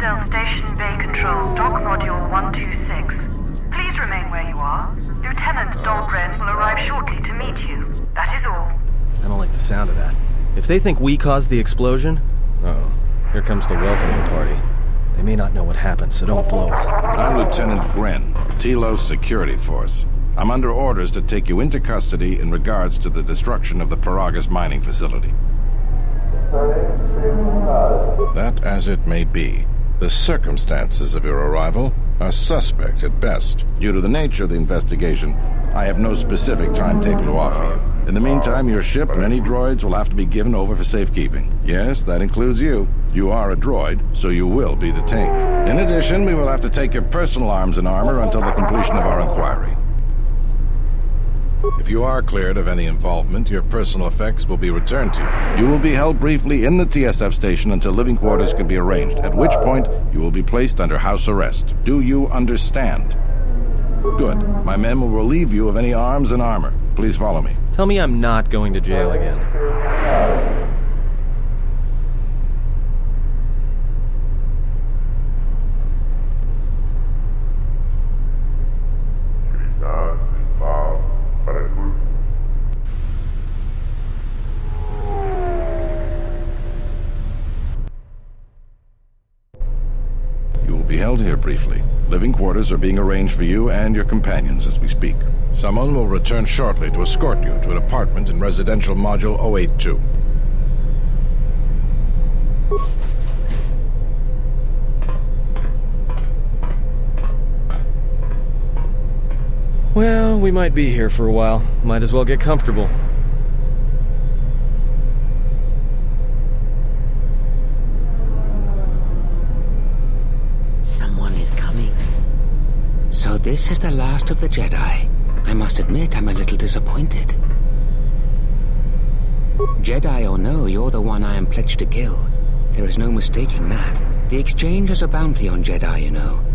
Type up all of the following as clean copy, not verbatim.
TSL Station Bay Control, Dock Module 126. Please remain where you are. Lieutenant Dahlgren will arrive shortly to meet you. That is all. I don't like the sound of that. If they think we caused the explosion... Uh-oh. Here comes the welcoming party. They may not know what happened, so don't blow it. I'm Lieutenant Gren, Telos Security Force. I'm under orders to take you into custody in regards to the destruction of the Paragas mining facility. That as it may be, the circumstances of your arrival are suspect at best. Due to the nature of the investigation, I have no specific timetable to offer you. In the meantime, your ship and any droids will have to be given over for safekeeping. Yes, that includes you. You are a droid, so you will be detained. In addition, we will have to take your personal arms and armor until the completion of our inquiry. If you are cleared of any involvement, your personal effects will be returned to you. You will be held briefly in the TSF station until living quarters can be arranged, at which point you will be placed under house arrest. Do you understand? Good. My men will relieve you of any arms and armor. Please follow me. Tell me I'm not going to jail again. You will be held here briefly. Living quarters are being arranged for you and your companions as we speak. Someone will return shortly to escort you to an apartment in Residential Module 082. Well, we might be here for a while. Might as well get comfortable. Someone is coming. So this is the last of the Jedi. I must admit I'm a little disappointed. Jedi or no, you're the one I am pledged to kill. There is no mistaking that. The exchange is a bounty on Jedi, you know.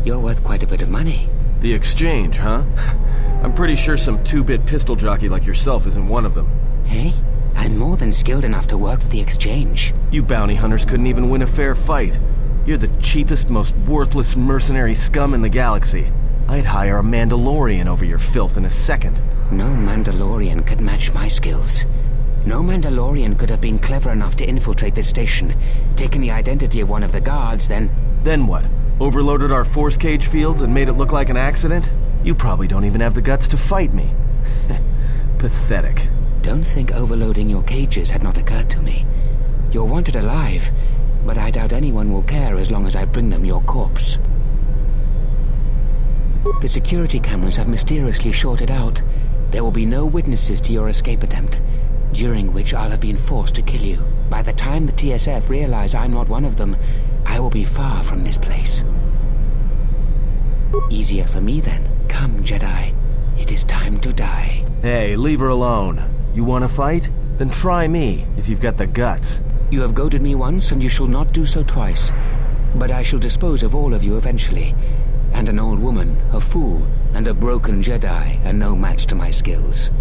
You're worth quite a bit of money. The exchange, huh? I'm pretty sure some two-bit pistol jockey like yourself isn't one of them. Hey, I'm more than skilled enough to work for the exchange. You bounty hunters couldn't even win a fair fight. You're the cheapest, most worthless mercenary scum in the galaxy. I'd hire a Mandalorian over your filth in a second. No Mandalorian could match my skills. No Mandalorian could have been clever enough to infiltrate this station, taken the identity of one of the guards, then... Then what? Overloaded our force cage fields and made it look like an accident? You probably don't even have the guts to fight me. Pathetic. Don't think overloading your cages had not occurred to me. You're wanted alive, but I doubt anyone will care as long as I bring them your corpse. The security cameras have mysteriously shorted out. There will be no witnesses to your escape attempt, during which I'll have been forced to kill you. By the time the TSF realize I'm not one of them, I will be far from this place. Easier for me then. Come, Jedi. It is time to die. Hey, leave her alone. You want to fight? Then try me, if you've got the guts. You have goaded me once, and you shall not do so twice. But I shall dispose of all of you eventually. And an old woman, a fool, and a broken Jedi are no match to my skills.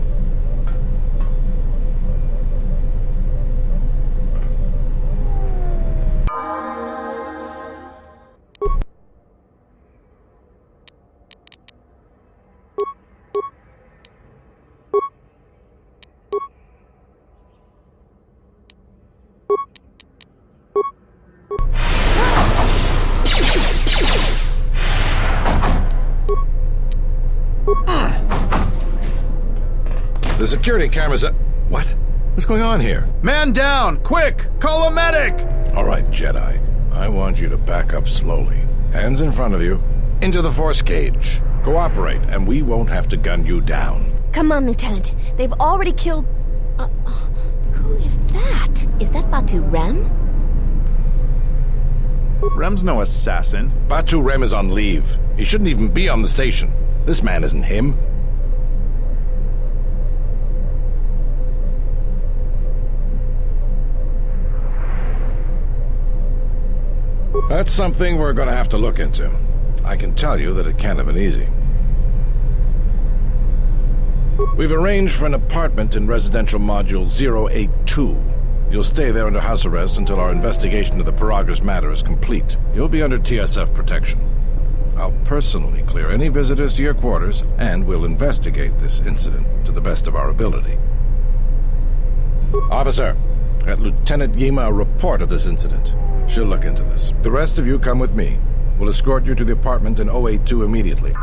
The security cameras are... What? What's going on here? Man down! Quick! Call a medic! All right, Jedi. I want you to back up slowly. Hands in front of you. Into the force cage. Cooperate, and we won't have to gun you down. Come on, Lieutenant. They've already killed... who is that? Is that Batu Rem? Rem's no assassin. Batu Rem is on leave. He shouldn't even be on the station. This man isn't him. That's something we're going to have to look into. I can tell you that it can't have been easy. We've arranged for an apartment in Residential Module 082. You'll stay there under house arrest until our investigation of the Paragas matter is complete. You'll be under TSF protection. I'll personally clear any visitors to your quarters, and we'll investigate this incident to the best of our ability. Officer, get Lieutenant Yima a report of this incident. She'll look into this. The rest of you come with me. We'll escort you to the apartment in 082 immediately.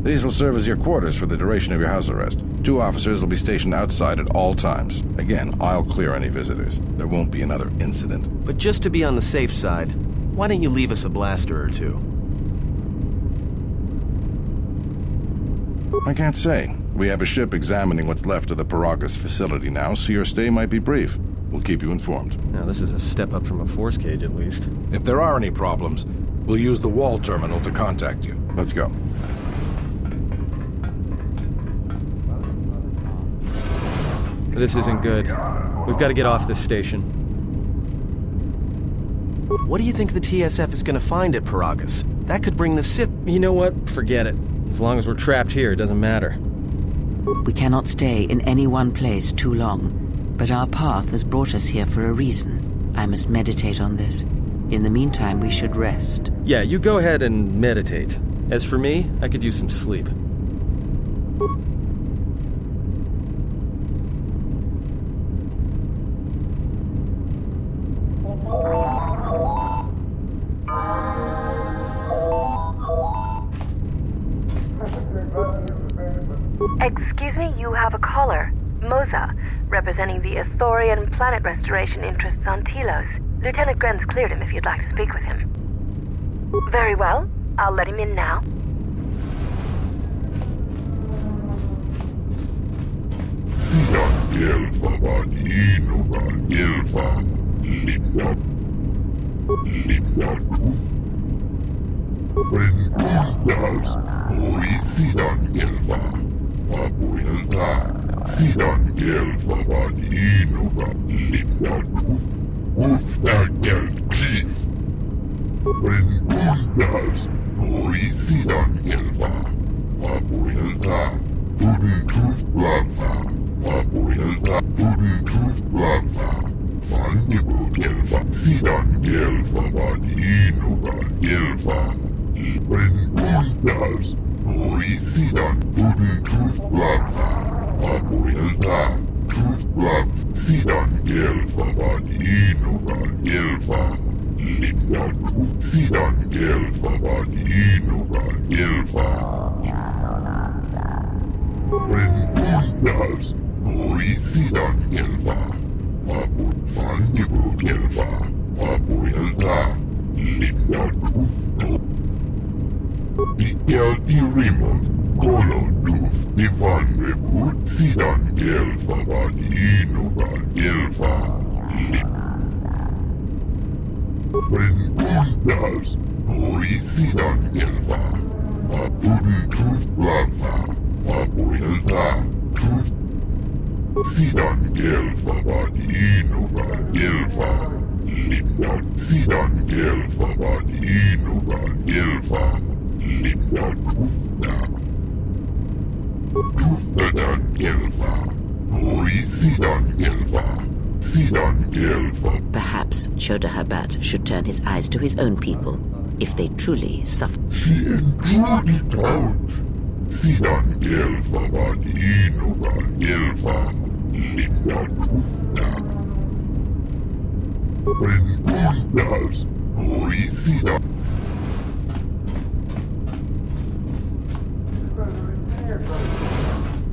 These will serve as your quarters for the duration of your house arrest. 2 officers will be stationed outside at all times. Again, I'll clear any visitors. There won't be another incident. But just to be on the safe side, why don't you leave us a blaster or two? I can't say. We have a ship examining what's left of the Paragas facility now, so your stay might be brief. We'll keep you informed. Now, this is a step up from a force cage, at least. If there are any problems, we'll use the wall terminal to contact you. Let's go. This isn't good. We've got to get off this station. What do you think the TSF is going to find at Paragas? That could bring the Sith... You know what? Forget it. As long as we're trapped here, it doesn't matter. We cannot stay in any one place too long, but our path has brought us here for a reason. I must meditate on this. In the meantime, we should rest. Yeah, you go ahead and meditate. As for me, I could use some sleep. Excuse me, you have a caller. Moza, representing the Ithorian planet restoration interests on Telos. Lieutenant Grenz cleared him if you'd like to speak with him. Very well. I'll let him in now. Perhaps Chodahabat should turn his eyes to his own people, if they truly suffer.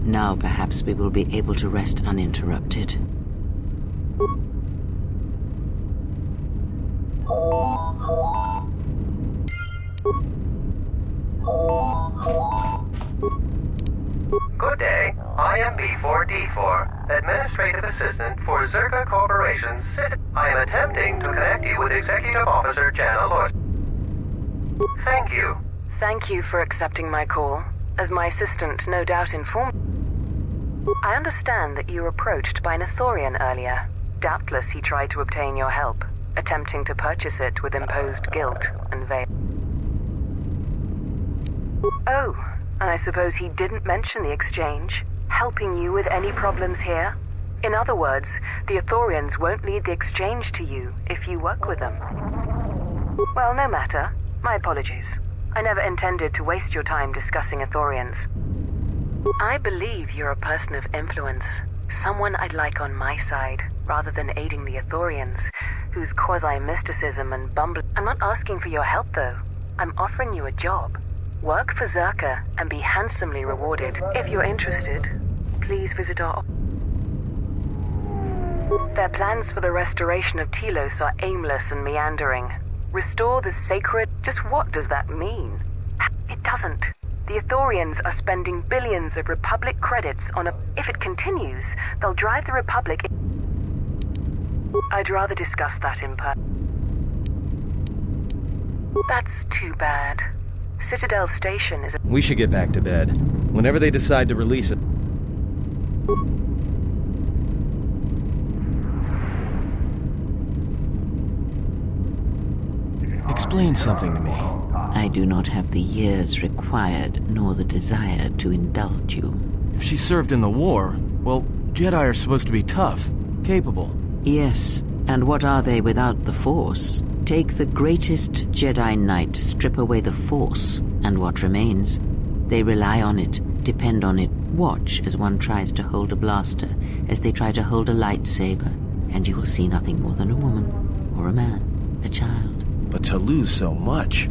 Now perhaps we will be able to rest uninterrupted. Good day. I am B4D4, Administrative Assistant for Zerka Corporation's City. I am attempting to connect you with Executive Officer Jana Lors. Thank you. Thank you for accepting my call. As my assistant no doubt informed... I understand that you were approached by an Ithorian earlier. Doubtless he tried to obtain your help, attempting to purchase it with imposed guilt and veil. Oh, And I suppose he didn't mention the exchange, helping you with any problems here? In other words, the Ithorians won't lead the exchange to you if you work with them. Well, no matter. My apologies. I never intended to waste your time discussing Ithorians. I believe you're a person of influence, someone I'd like on my side, rather than aiding the Ithorians, whose quasi-mysticism and bumbling... I'm not asking for your help, though. I'm offering you a job. Work for Zerka and be handsomely rewarded. If you're interested, please visit our... Their plans for the restoration of Telos are aimless and meandering. Restore the sacred... Just what does that mean? It doesn't. The Ithorians are spending billions of Republic credits on a... If it continues, they'll drive the Republic... I'd rather discuss that in person. That's too bad. Citadel Station is... We should get back to bed. Whenever they decide to release it. Explain something to me. I do not have the years required, nor the desire to indulge you. If she served in the war, well, Jedi are supposed to be tough, capable. Yes, and what are they without the Force? Take the greatest Jedi Knight, strip away the Force, and what remains? They rely on it, depend on it. Watch as one tries to hold a blaster, as they try to hold a lightsaber, and you will see nothing more than a woman, or a man, a child. But to lose so much,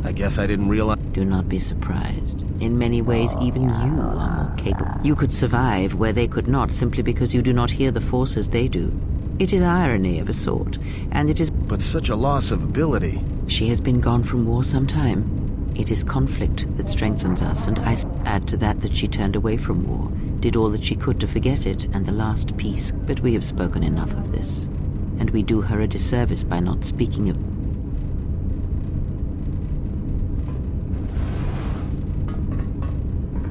I guess I didn't realize... Do not be surprised. In many ways, even you are more capable. You could survive where they could not, simply because you do not hear the Force as they do. It is irony of a sort, and it is... But such a loss of ability. She has been gone from war some time. It is conflict that strengthens us, and I add to that she turned away from war, did all that she could to forget it, and the last peace. But we have spoken enough of this, and we do her a disservice by not speaking of...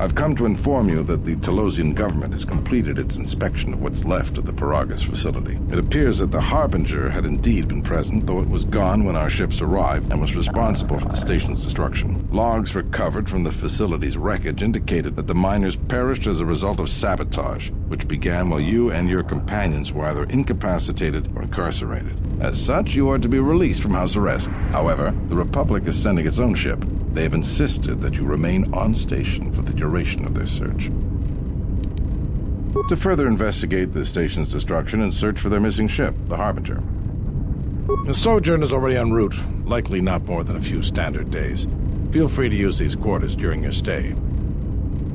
I've come to inform you that the Telosian government has completed its inspection of what's left of the Paragus facility. It appears that the Harbinger had indeed been present, though it was gone when our ships arrived and was responsible for the station's destruction. Logs recovered from the facility's wreckage indicated that the miners perished as a result of sabotage, which began while you and your companions were either incapacitated or incarcerated. As such, you are to be released from house arrest. However, the Republic is sending its own ship. They have insisted that you remain on station for the duration of their search. To further investigate the station's destruction and search for their missing ship, the Harbinger. The sojourn is already en route, likely not more than a few standard days. Feel free to use these quarters during your stay.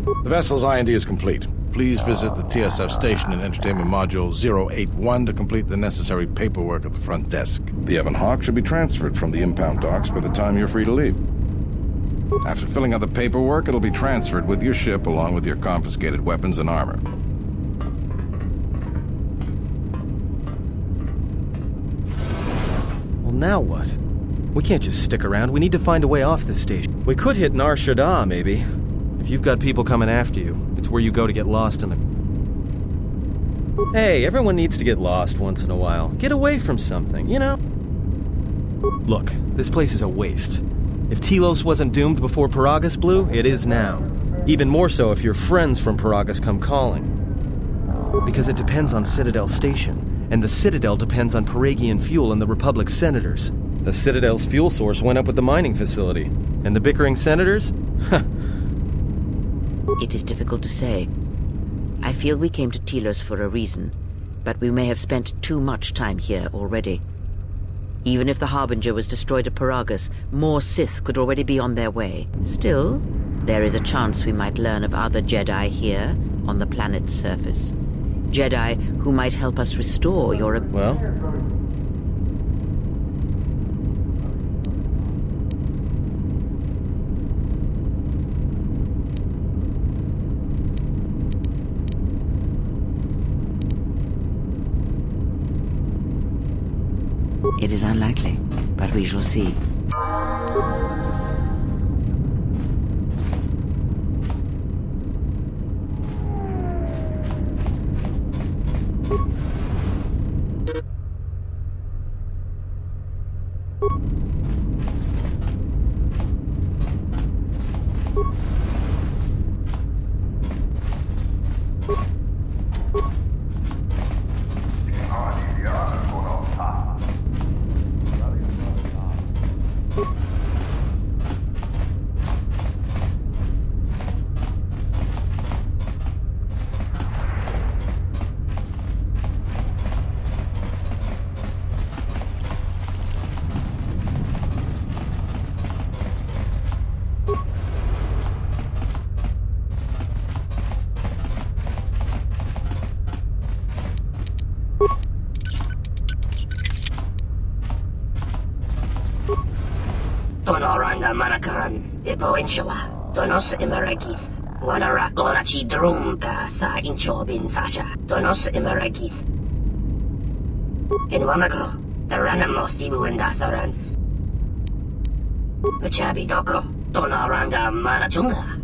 The vessel's IND is complete. Please visit the TSF station and entertainment module 081 to complete the necessary paperwork at the front desk. The Evan Hawk should be transferred from the impound docks by the time you're free to leave. After filling out the paperwork, it'll be transferred with your ship along with your confiscated weapons and armor. Well, now what? We can't just stick around. We need to find a way off this station. We could hit Nar Shaddaa, maybe. If you've got people coming after you, it's where you go to get lost in the... Hey, everyone needs to get lost once in a while. Get away from something, you know? Look, this place is a waste. If Telos wasn't doomed before Paragus blew, it is now. Even more so if your friends from Paragus come calling. Because it depends on Citadel Station, and the Citadel depends on Paragian fuel and the Republic's senators. The Citadel's fuel source went up with the mining facility. And the bickering senators? It is difficult to say. I feel we came to Telos for a reason, but we may have spent too much time here already. Even if the Harbinger was destroyed at Paragus, more Sith could already be on their way. Still, there is a chance we might learn of other Jedi here, on the planet's surface. Jedi who might help us restore your... Well? It is unlikely, but we shall see. Tonoranga manakaran, ipoenshawa, donos imaragith. Wanarakorachi drumka sa inchobin sasha, donos imaragith. In Wamagro, the ranamo sibu and dasarans. Machabi doko, Tonoranga manachunga.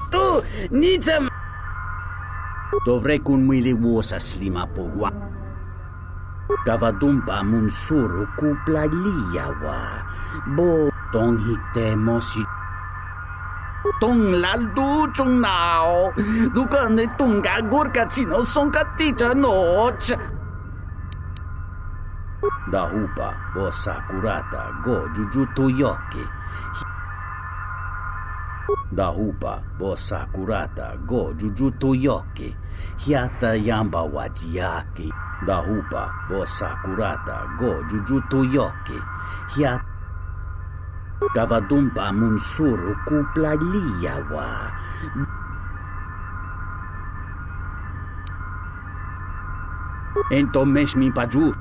Tu, nițăm! Dovrei cu un mâile uosa slima pogua. Cavadumpa munsuru cu plaliawa. Bo tong hite mosi. Tong laldu chung nao. Ducane tunga gurka chino son caticha noche. Da upa, bo sakurata, go jujutu yoki. Da upa, bo sakurata, go jujutu yoki. Hiata yamba wajiaki. Da upa, bo sakurata, go jujutu yoki. Hiata Kavadumpa munsuru kupla liyawa. Entomesh mi paju.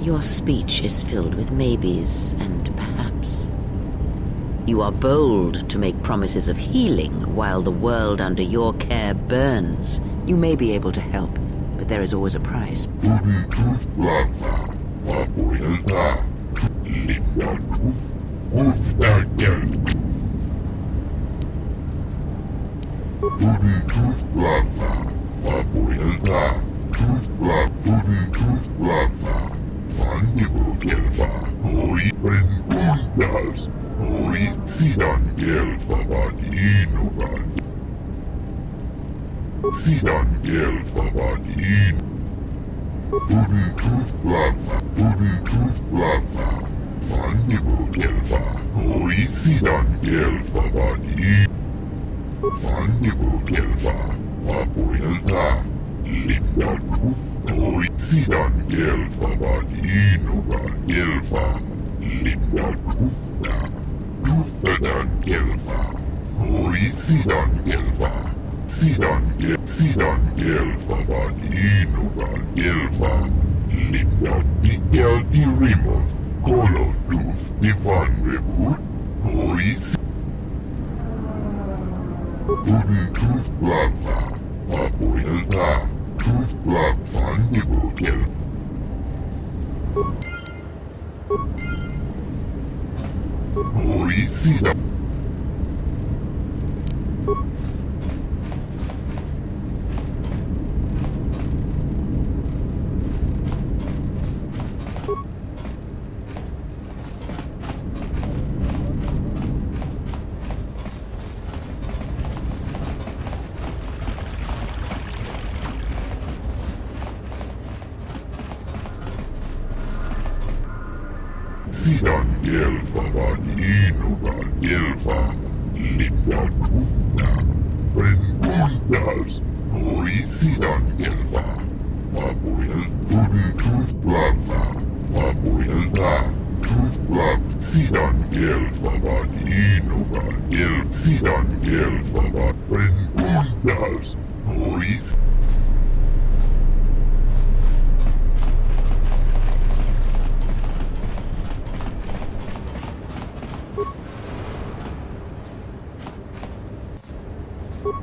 Your speech is filled with maybes and perhaps. You are bold to make promises of healing while the world under your care burns. You may be able to help, but there is always a price.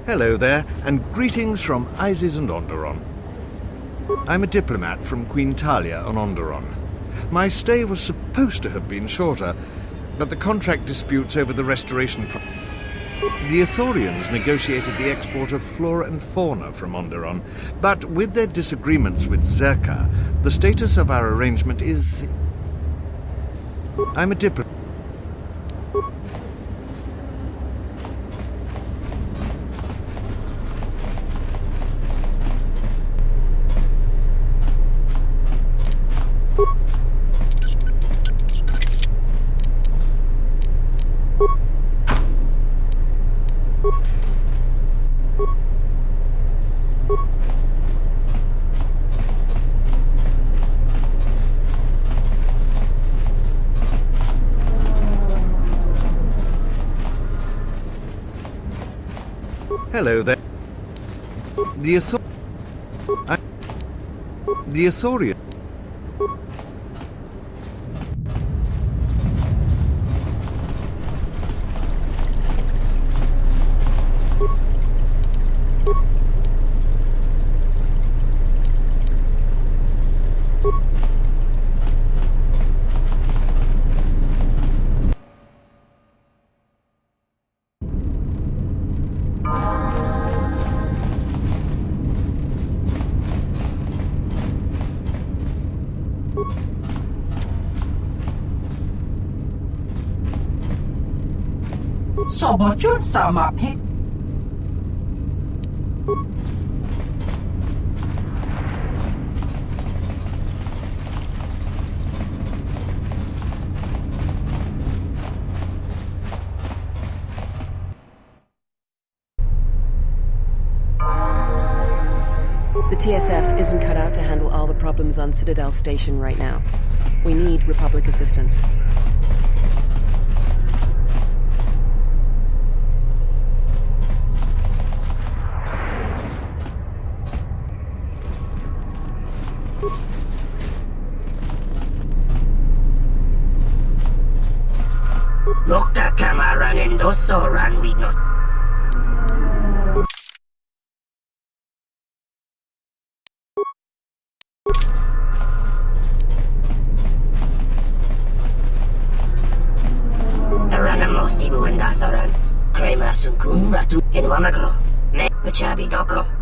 Hello there, and greetings from Isis and Onderon. I'm a diplomat from Queen Talia on Onderon. My stay was supposed to have been shorter, but the contract disputes over the restoration the Ithorians negotiated the export of flora and fauna from Onderon, but with their disagreements with Zerka, the status of our arrangement is... I'm a diplomat. Hello there. The Ithorian. Sobojun sama pek. The TSF isn't cut out to handle all the problems on Citadel Station right now. We need Republic assistance. Dosoran we not. Taranamo Sibu and Dasarans, Krema Sunkun Ratu in Wamagro, Me Pachabi Doko.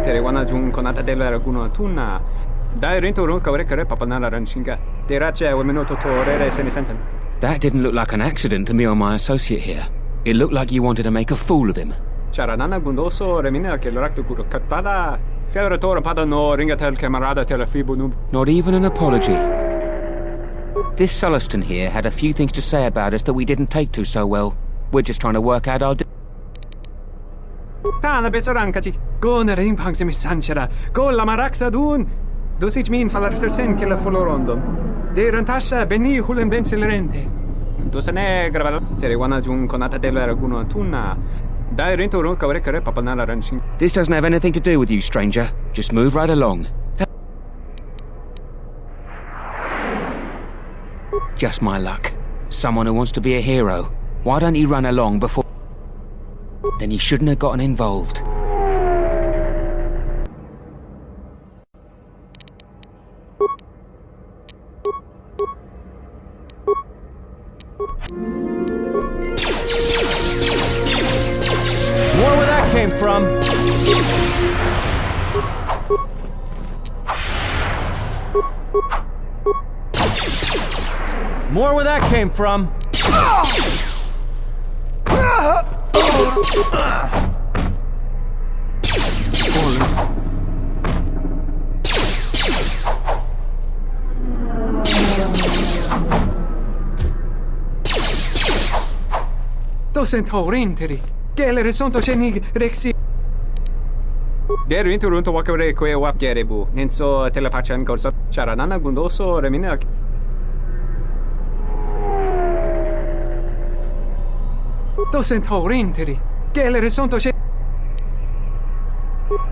Terewana jung konata dela raguno tuna. Dai rento ron kawre kare papanala ranshinga. Derache wemeno totorere senisensen. That didn't look like an accident to me or my associate here. It looked like you wanted to make a fool of him. Charanana gundoso remina ke loraktu kuro katpada. Fiaratore pada no ringatel camarada telefibunum. Not even an apology. This Sulluston here had a few things to say about us that we didn't take to so well. We're just trying to work out our... Tana besarankachi. Go na ring pangsimi sanchera. Go la marakta dun. Dosich min falartersen ke la folorondon. De rantasha beni hulen bensilerente. Dosane graval. Terewana jung konata dela raguno tuna. Dai rento ron kawre kare papanala ranshin. This doesn't have anything to do with you, stranger. Just move right along. Just my luck. Someone who wants to be a hero. Why don't he run along before... Then he shouldn't have gotten involved. More where that came from. More where that came from. Docent horrenteri. Gelere sonto chenig rexi. Der inturunto wakare kwe wap gerebu. Nenso telepachan korsa. Charanana gundoso remina. Docent horrenteri. Gelere sonto che.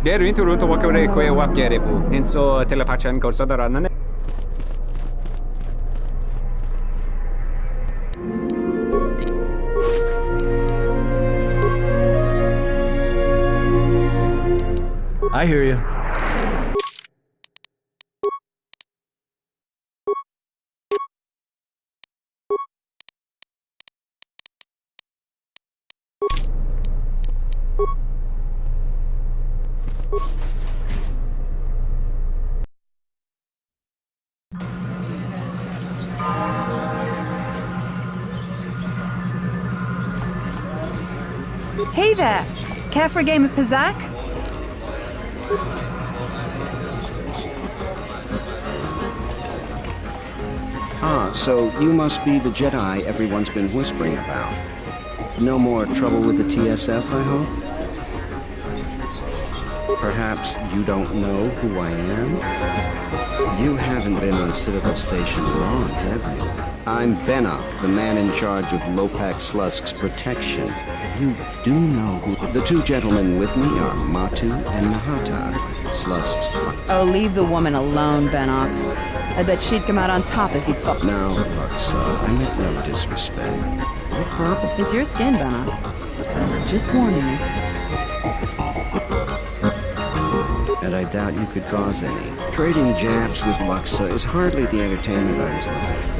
Der inturunto wakare kwe wap gerebu. Nenso telepachan korsa daranane. I hear you. Hey there! Care for a game of Pizzac? Ah, so you must be the Jedi everyone's been whispering about. No more trouble with the TSF, I hope? Perhaps you don't know who I am? You haven't been on Citadel Station long, have you? I'm Bennock, the man in charge of Lopak Slusk's protection. You do know who... The two gentlemen with me are Matu and Nahata, Slusk's... Oh, leave the woman alone, Bennock. I bet she'd come out on top if you fucked. Now, Luxa, I meant no disrespect. What purple? It's your skin, Bennock. Just warning you. And I doubt you could cause any. Trading jabs with Luxa is hardly the entertainment I was looking for.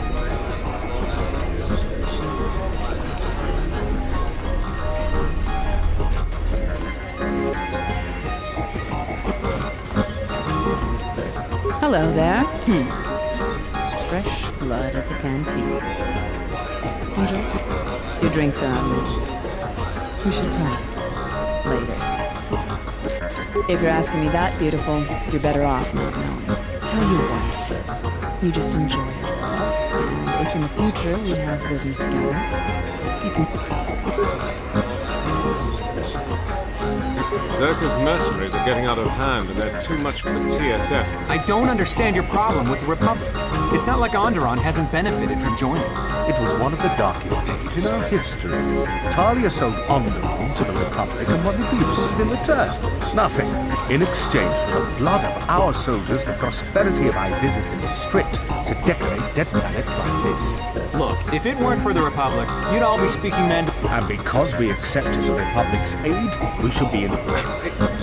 Hello there. Fresh blood at the canteen. Enjoy. Your drinks are on me. We should talk later. If you're asking me that, beautiful, you're better off not knowing. Tell you what, you just enjoy yourself, and if in the future we have business together, you can... Zerka's mercenaries are getting out of hand, and they're too much for the TSF. I don't understand your problem with the Republic. It's not like Onderon hasn't benefited from joining. It was one of the darkest days in our history. Talia sold Onderon to the Republic, and what did we receive in return? Nothing. In exchange for the blood of our soldiers, the prosperity of Isis has been stripped to decorate dead planets like this. Look, if it weren't for the Republic, you'd all be speaking Mandarin. And because we accepted the Republic's aid, we should be in...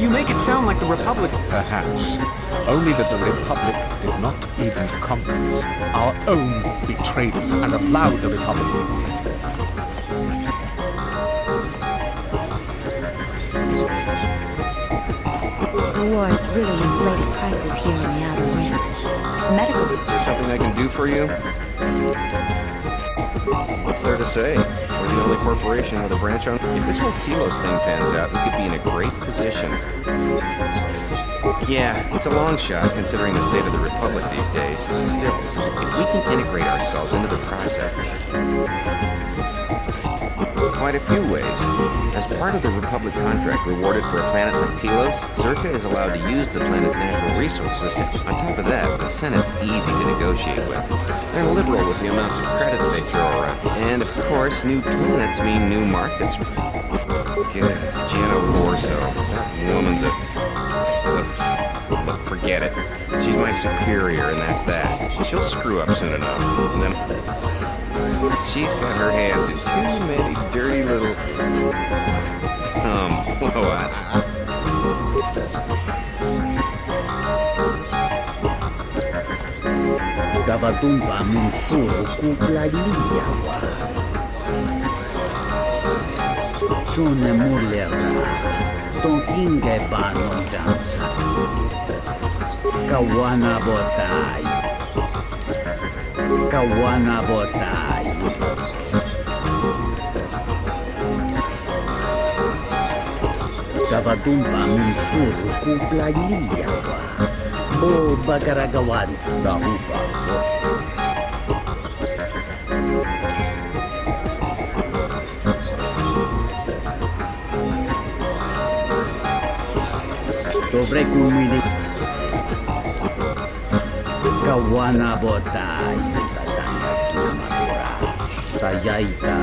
You make it sound like the Republic... Perhaps. Only that the Republic did not even compromise. Our own betrayed us and allowed the Republic... The war has really inflated prices here in the Outer Rim. Medical... Is there something I can do for you? What's there to say? We're the only corporation with a branch on... If this whole Telos thing pans out, we could be in a great position. Yeah, it's a long shot considering the state of the Republic these days. Still, if we can integrate ourselves into the process... Quite a few ways. As part of the Republic contract rewarded for a planet like Telos, Zerka is allowed to use the planet's natural resources to... On top of that, the Senate's easy to negotiate with. They're liberal with the amounts of credits they throw around. And of course, new planets mean new markets. Good, Gianna Warso. That woman's Look, forget it. She's my superior, and that's that. She'll screw up soon enough. And then... She's got her hands in too many dirty little... Gavatumba Munsuru Kuplaliyawa Jone Mulera Tonkinge Bano Jansa Kawana Botai Kawana Botai Gavatumba Munsuru Kuplaliyawa Bo Bagaragawan Dahupa Dovrei kumili Kawana Botai Tatanga Kimatura Tayaita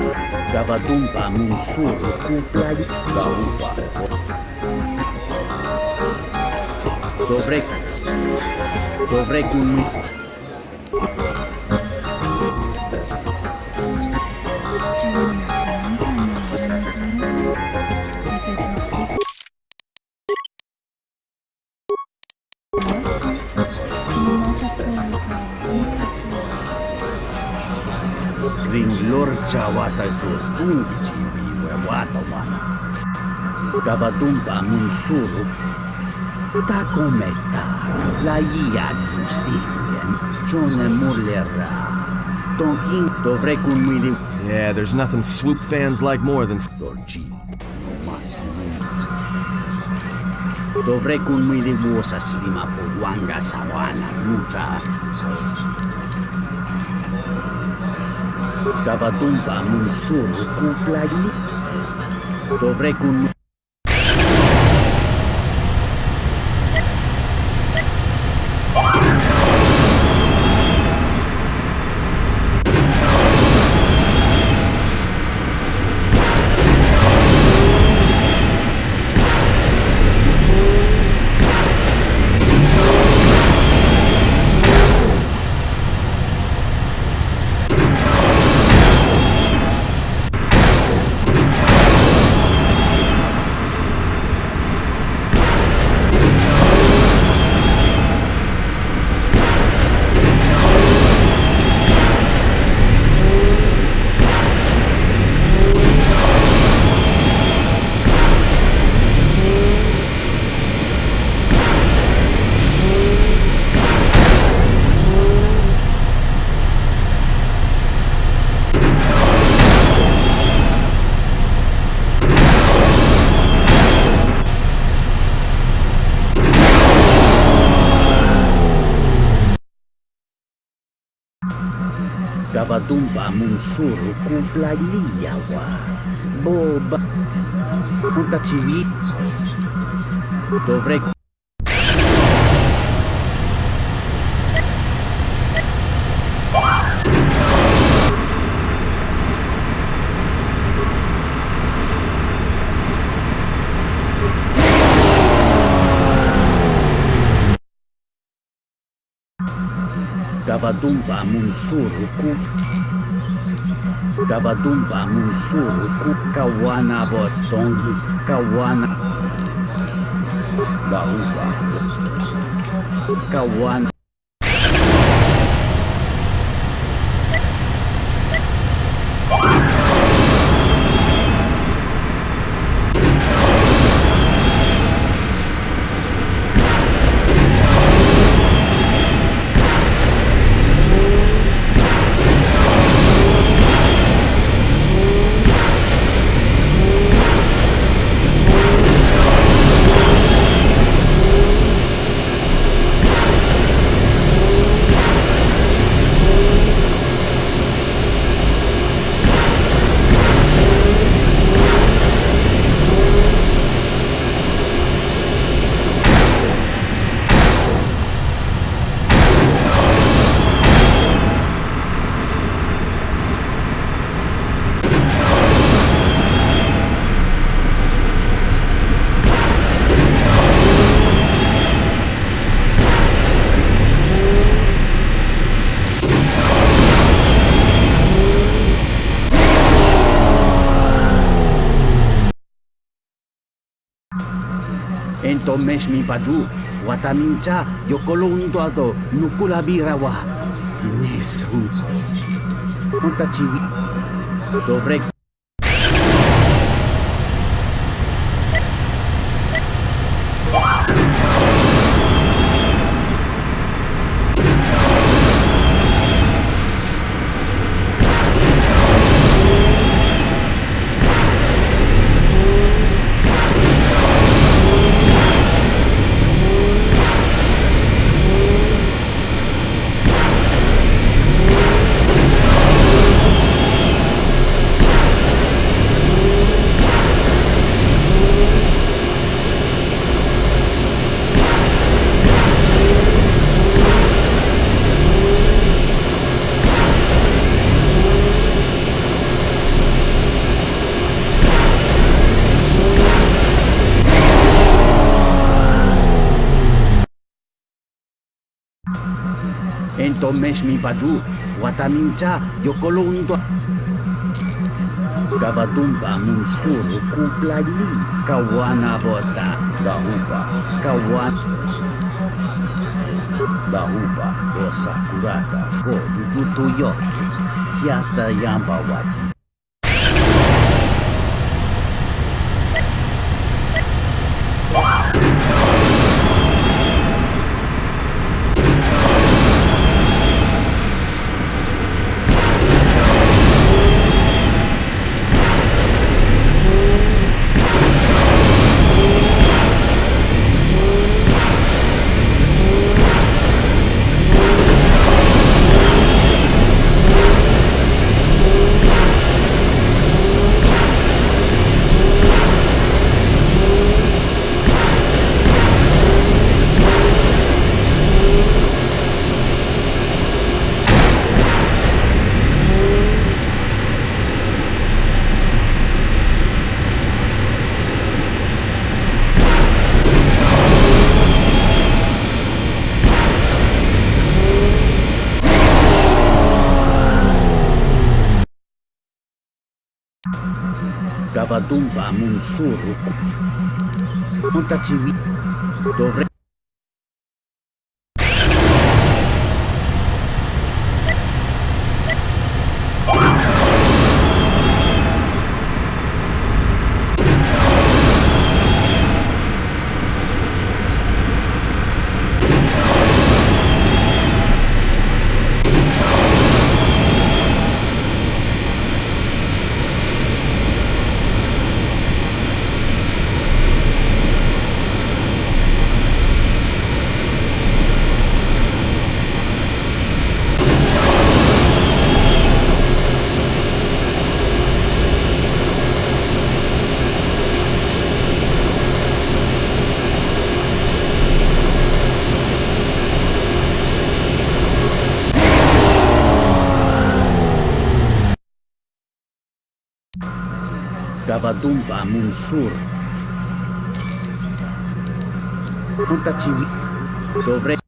Gavadumpa Munsuru Kuplai Dahupa Dovrei kumili Jawata Jortungi Chibi Watawana Gavadumpa Munsuru Takometa Laia Justinian Jone Mullera Tonkin Dovrei kumili. Yeah, there's nothing swoop fans like more than... Dorji Dovrei kumili Wosa Slima Puwanga Sawana Mucha Gavadumpa Munsuru Kuplagi Dovrei kumili. Gavadumpa munsuru kuplaliyawa. Boba. Punta chivi. Dovrei... Gavadumpa munsuruku kawana botongi kawana Dahupa kawana Entomes mi paju, watamincha, yokolundoado, nukulabirawa, tinesu. Montachivi, dovrei. Entomes mi paju, watamincha, yokolundo. Gavadumpa munsuru kuplali, kawana bota, dahupa, dahupa, bosa kurata, go jujutu yoki, hiata yamba waji. Gavadumpa munsuru. Montachivi, dovrei. Gavadumpa Munsur. Puntachiwi. Dovrei.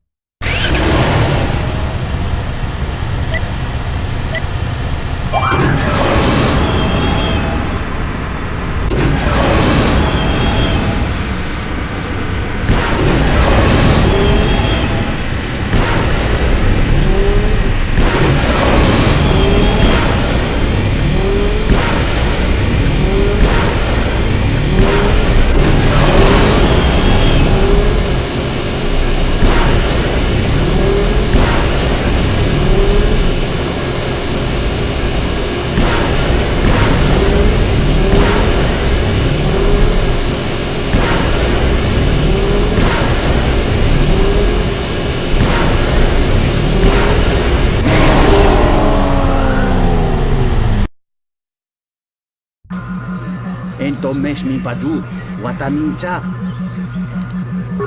Entomesh mi paju, watanincha.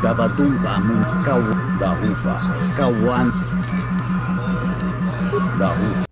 Gavadumpa mun kaw dahupa, kawan dahu.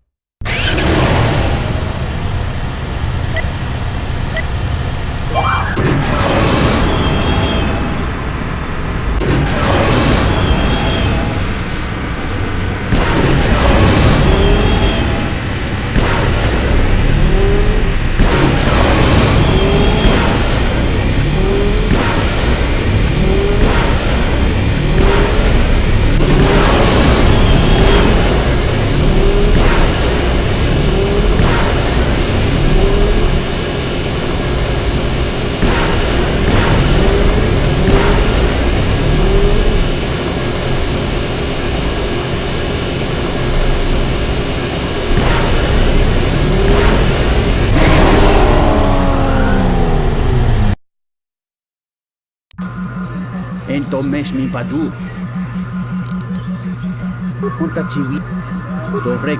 Entomesh mi paju. Puntachiwi. Dovrei.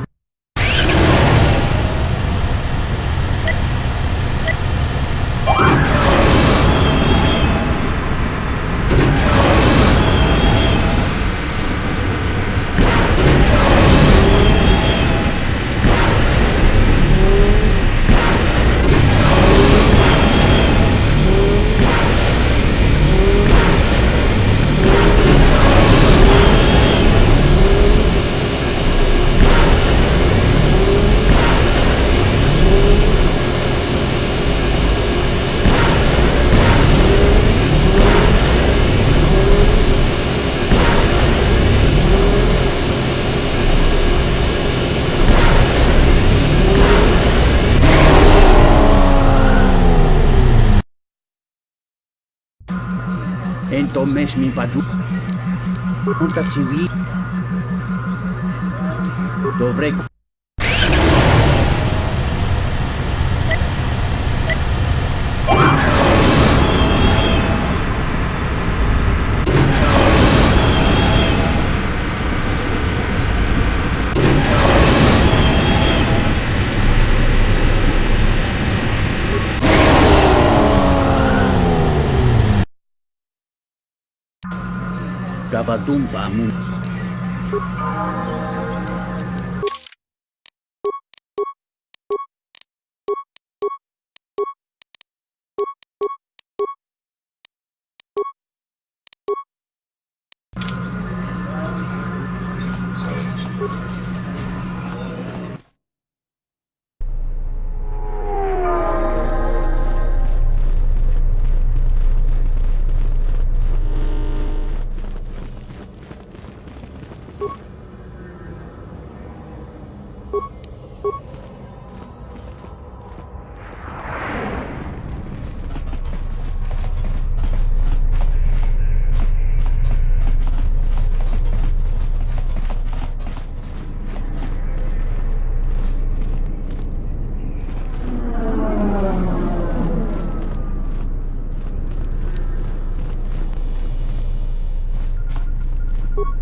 Entomesh mi paju. Puntachiwi. Dovrei. Gavadumpa mun.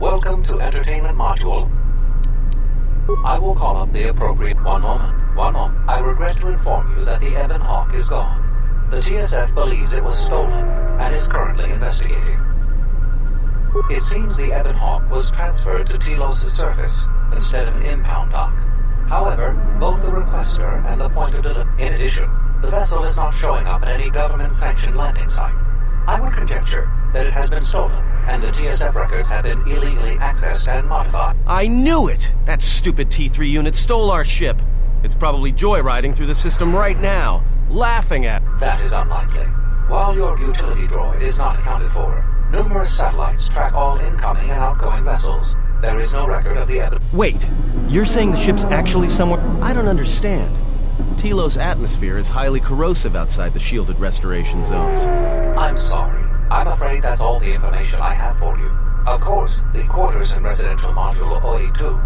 Welcome to Entertainment Module. I will call up the appropriate... One moment. I regret to inform you that the Ebon Hawk is gone. The TSF believes it was stolen and is currently investigating. It seems the Ebon Hawk was transferred to Telos' surface instead of an impound dock. However, both the requester and the point of delivery... In addition, The vessel is not showing up at any government-sanctioned landing site. I would conjecture that it has been stolen, and the TSF records have been illegally accessed and modified. I knew it! That stupid T3 unit stole our ship. It's probably joyriding through the system right now, laughing at... That is unlikely. While your utility droid is not accounted for, numerous satellites track all incoming and outgoing vessels. There is no record of the evidence. Wait, you're saying the ship's actually somewhere... I don't understand. Telos' atmosphere is highly corrosive outside the shielded restoration zones. I'm sorry. I'm afraid that's all the information I have for you. Of course, the quarters in Residential Module OE2.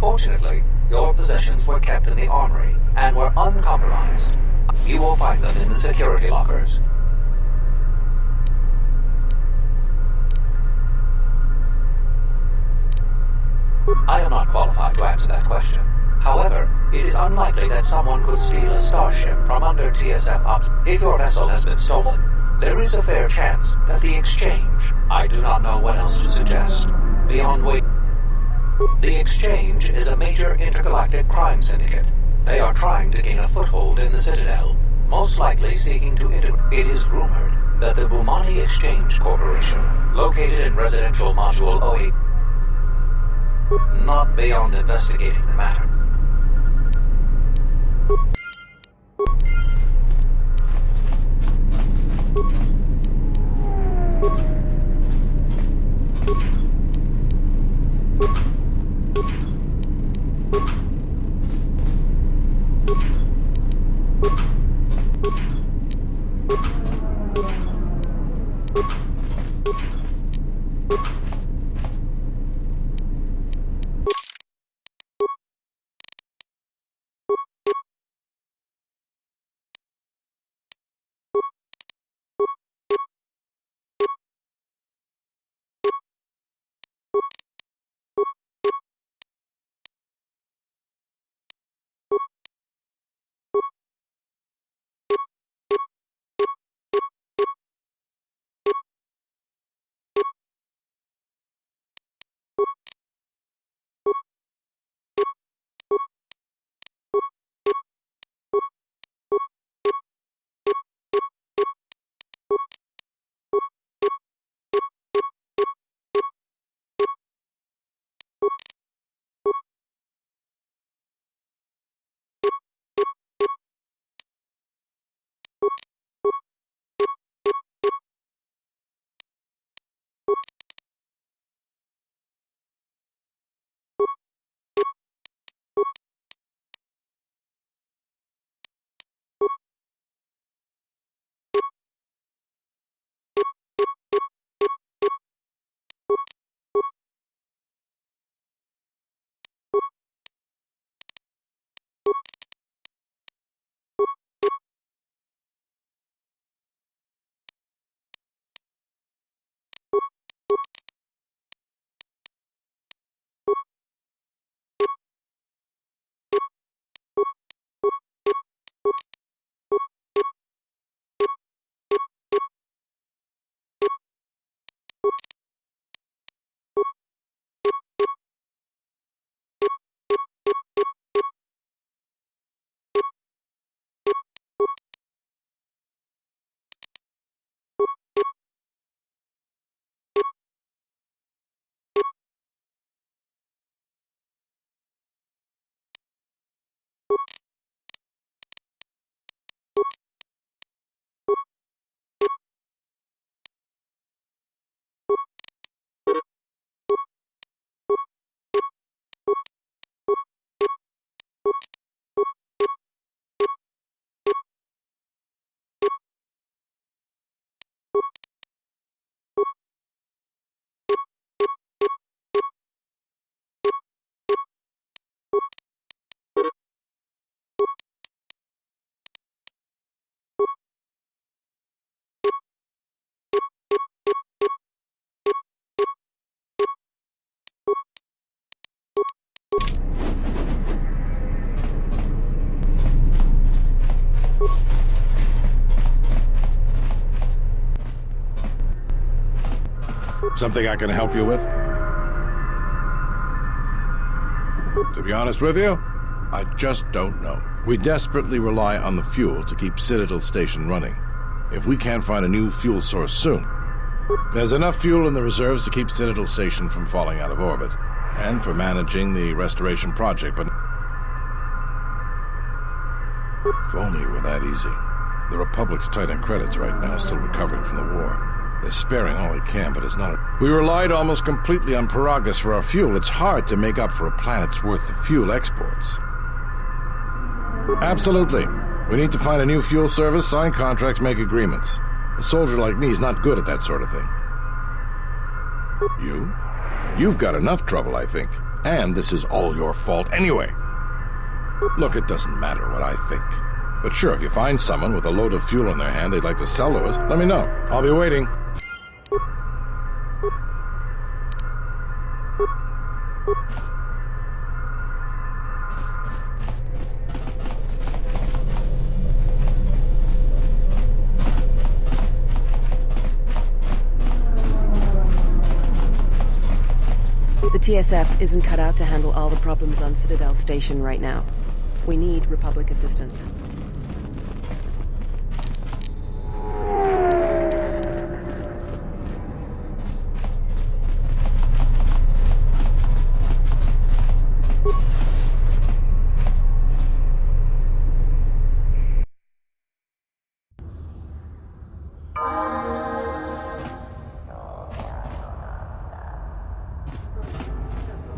Fortunately, your possessions were kept in the armory and were uncompromised. You will find them in the security lockers. I am not qualified to answer that question. However, it is unlikely that someone could steal a starship from under TSF ops. If your vessel has been stolen, there is a fair chance that the exchange... I do not know what else to suggest. Beyond wait... The exchange is a major intergalactic crime syndicate. They are trying to gain a foothold in the Citadel, most likely seeking to integrate. It is rumored that the Bumani Exchange Corporation, located in Residential Module 08, not beyond investigating the matter. Something I can help you with? To be honest with you, I just don't know. We desperately rely on the fuel to keep Citadel Station running. If we can't find a new fuel source soon, there's enough fuel in the reserves to keep Citadel Station from falling out of orbit, and for managing the restoration project, but if only it were that easy. The Republic's tight on credits right now, still recovering from the war. They're sparing all they can, but it's not a... We relied almost completely on Paragus for our fuel. It's hard to make up for a planet's worth of fuel exports. Absolutely. We need to find a new fuel service, sign contracts, make agreements. A soldier like me is not good at that sort of thing. You? You've got enough trouble, I think. And this is all your fault anyway. Look, it doesn't matter what I think. But sure, if you find someone with a load of fuel in their hand they'd like to sell to us, let me know. I'll be waiting. The TSF isn't cut out to handle all the problems on Citadel Station right now. We need Republic assistance.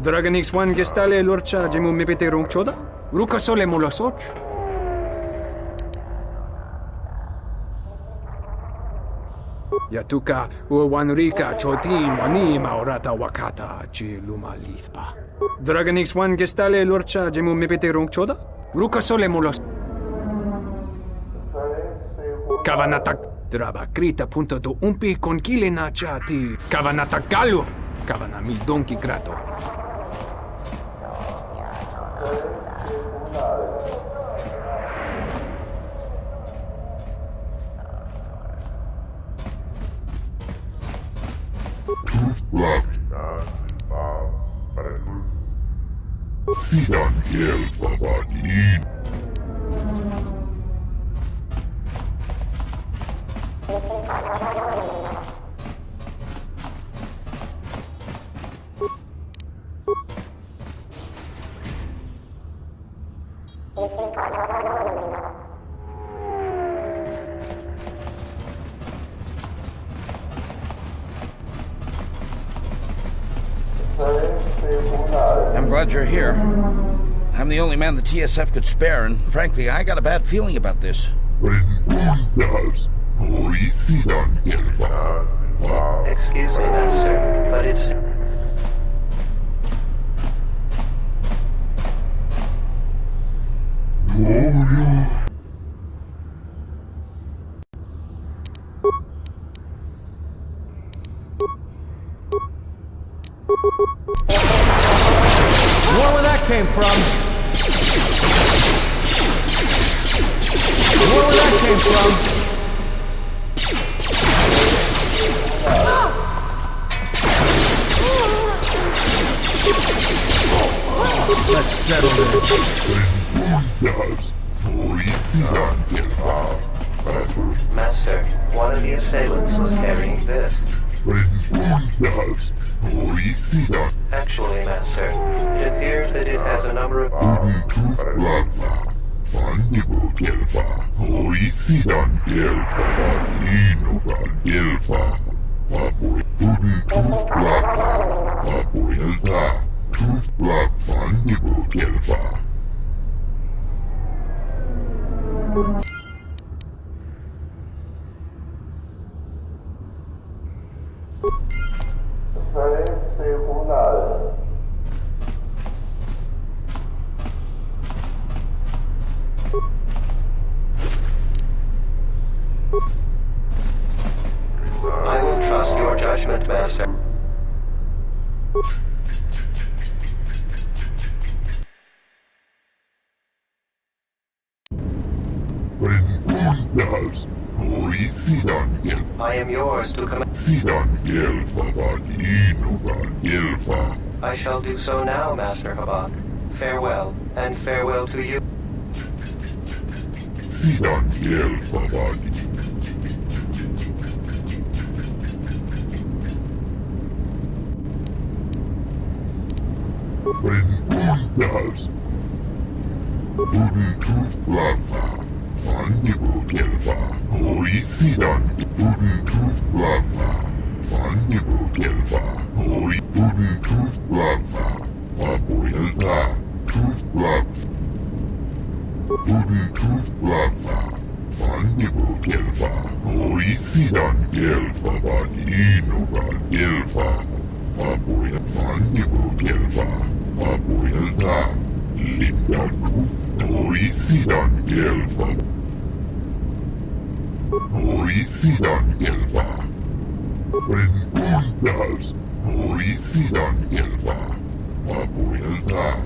Dragon X1 gestale lorcha jemu mepete choda? Ruka sole mulasoch? Yatuka uwanrika chotin wani maurata wakata chi luma lithpa. Dragon X1 gestale lorcha jemu mepete choda? Ruka sole mulas. Kavanatak draba krita punto do umpi con kilena chati. Kavanatak galo. Kavana mil donki grato. I'm glad you're here. I'm the only man the TSF could spare, and frankly, I got a bad feeling about this. Excuse me, Master, but it's... Wonder where that came from. Wonder where that came from. Let's settle this. Master, one of the assailants was carrying this. Actually, Master, it appears that it has a number of... I will trust your judgment, Master. I am yours to command. I shall do so now, Master Habak. Farewell, and farewell to you. Oisidan Gelfabadi. Rentundas. Untuf Blava. Fandibo Gelfa. Oisidan. Untuf Blava. Fandibo Gelfa. Untuf Blava. Vapoilta. Tuf Blava. Untuf Blava. Fandibo Gelfa. Oisidan Gelfa. Badinoga Gelfa. Vapoil. Fandibo Gelfa. Vapoilta. Lindan Tuf. Oisidan Gelfa. Oisidan Gelfa. Rentundas. Oisidan Gelfa. Vapoilta.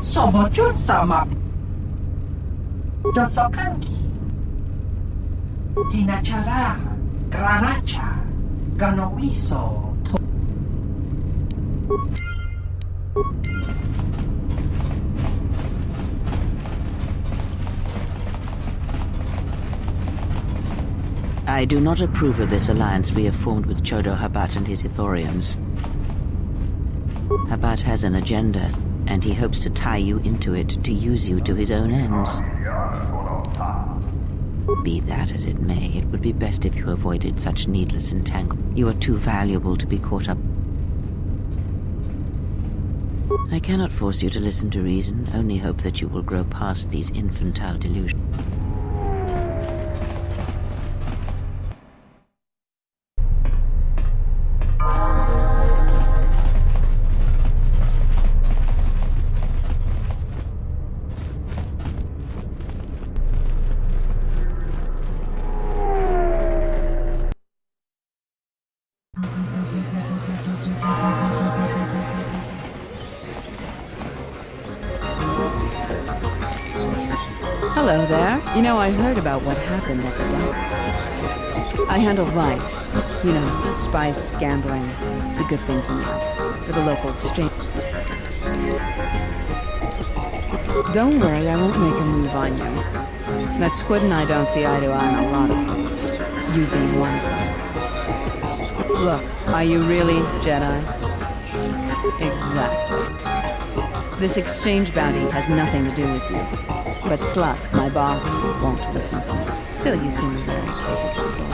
Sobojut sama Dosokanki Tinacara Granacha Ganowiso I do not approve of this alliance we have formed with Chodo Habat and his Ithorians. Habat has an agenda, and he hopes to tie you into it to use you to his own ends. Be that as it may, it would be best if you avoided such needless entanglement. You are too valuable to be caught up. I cannot force you to listen to reason, only hope that you will grow past these infantile delusions. Hello there. You know, I heard about what happened at the dump. I handle vice. You know, spice, gambling, the good things in life, for the local exchange. Don't worry, I won't make a move on you. That Squid and I don't see eye to eye on a lot of things. You being one of them. Look, are you really Jedi? Exactly. This exchange bounty has nothing to do with you. But Slusk, my boss, won't listen to me. Still, you seem a very capable soul.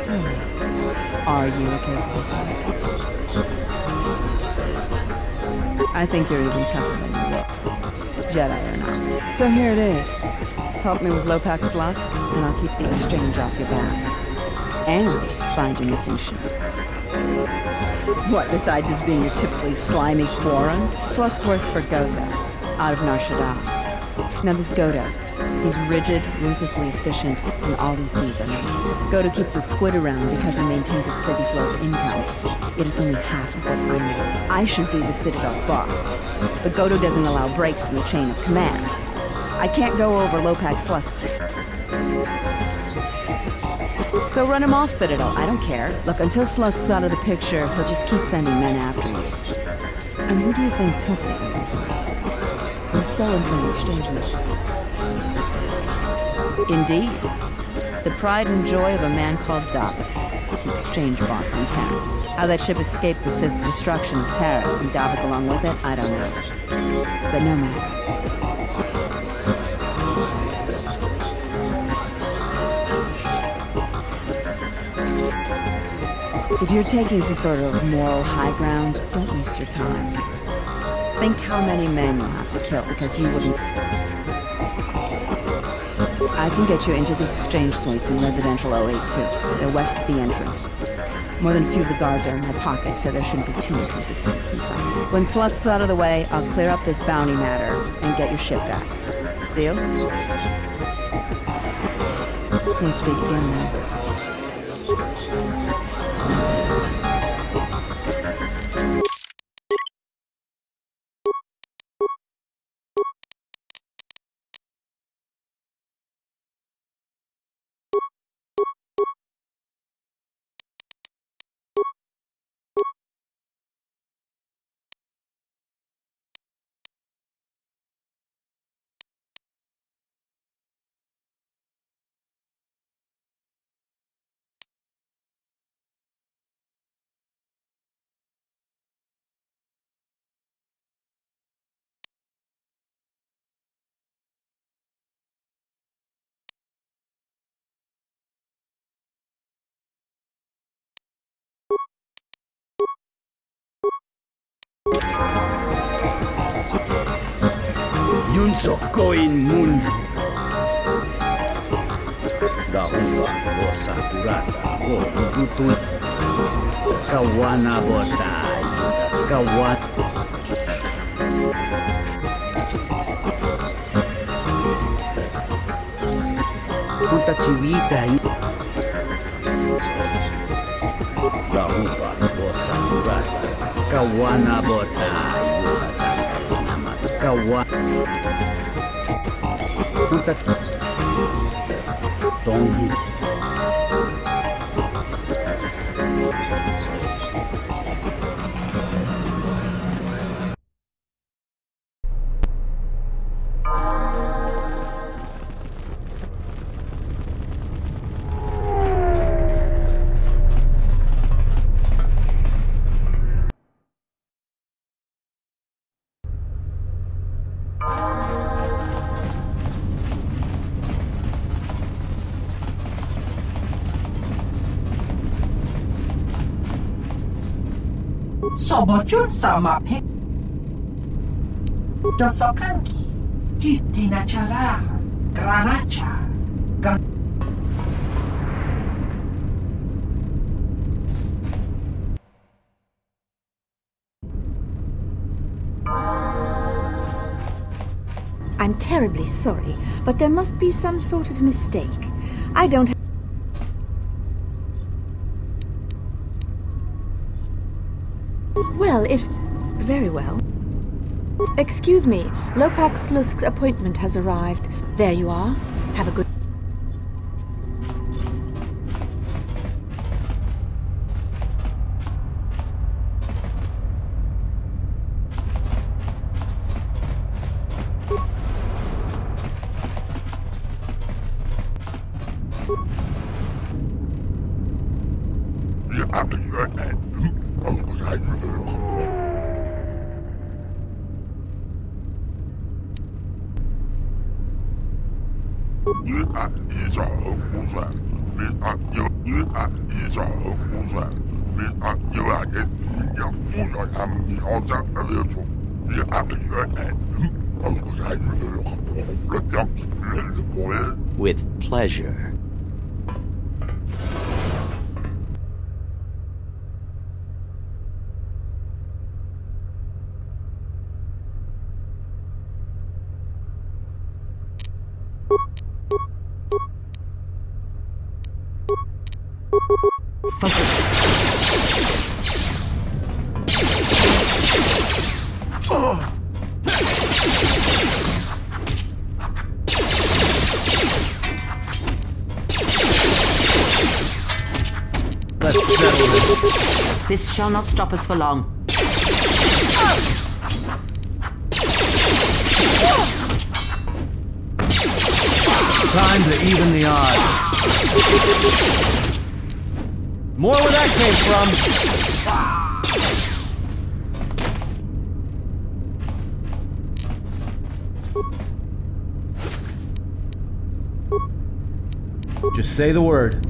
Tell me, are you a capable soul? I think you're even tougher than you look. Jedi or not. So here it is. Help me with Lopak Slusk, and I'll keep the exchange off your back. And find your missing ship. What, besides his being your typically slimy Quarren? Slusk works for Gota, out of Nar Shaddaa. Now this Godo, he's rigid, ruthlessly efficient, and all he sees are numbers. Godo keeps the Squid around because he maintains a steady flow of income. It is only half of what I know. I should be the Citadel's boss, but Godo doesn't allow breaks in the chain of command. I can't go over Lopak Slusk's... So run him off, Citadel. I don't care. Look, until Slusk's out of the picture, he'll just keep sending men after you. And who do you think took the Ebon? Who's stolen from the exchange room? Indeed. The pride and joy of a man called David, the exchange boss on Taris. How that ship escaped the Sith's destruction of Taris and David along with it, I don't know. But no matter. If you're taking some sort of moral high ground, don't waste your time. Think how many men you'll have to kill because you wouldn't... I can get you into the exchange suites in Residential 082. They're west of the entrance. More than a few of the guards are in my pocket, so there shouldn't be too much resistance inside. When Slusk's out of the way, I'll clear up this bounty matter and get your ship back. Deal? We'll speak again then. Yunso koin munju. Dahuba go sakurata go jujutu. Kawana botai. Kawan. Puta chivita. Dahuba go sakurata. Kawana botai. Kawan. Puta. Tonghi. Sobojun sama pe dosokanki distinachara granacha gan I'm terribly sorry, but there must be some sort of mistake. I don't have... Well, if... Very well. Excuse me, Lopak Slusk's appointment has arrived. There you are. Have a good... With pleasure. Focus. Oh. Let's settle this. This shall not stop us for long. Time to even the odds. More where that came from. Just say the word.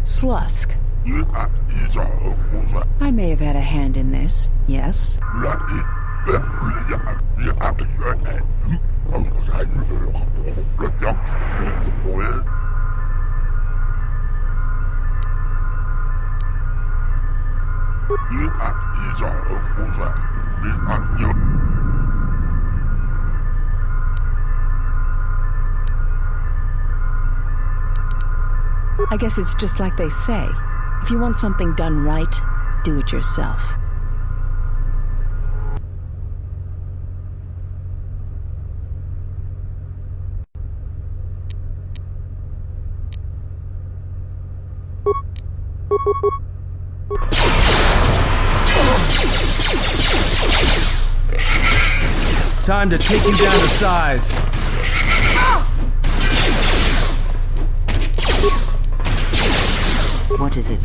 Slusk. I may have had a hand in this, yes? I guess it's just like they say. If you want something done right, do it yourself. Time to take you down to size. What is it?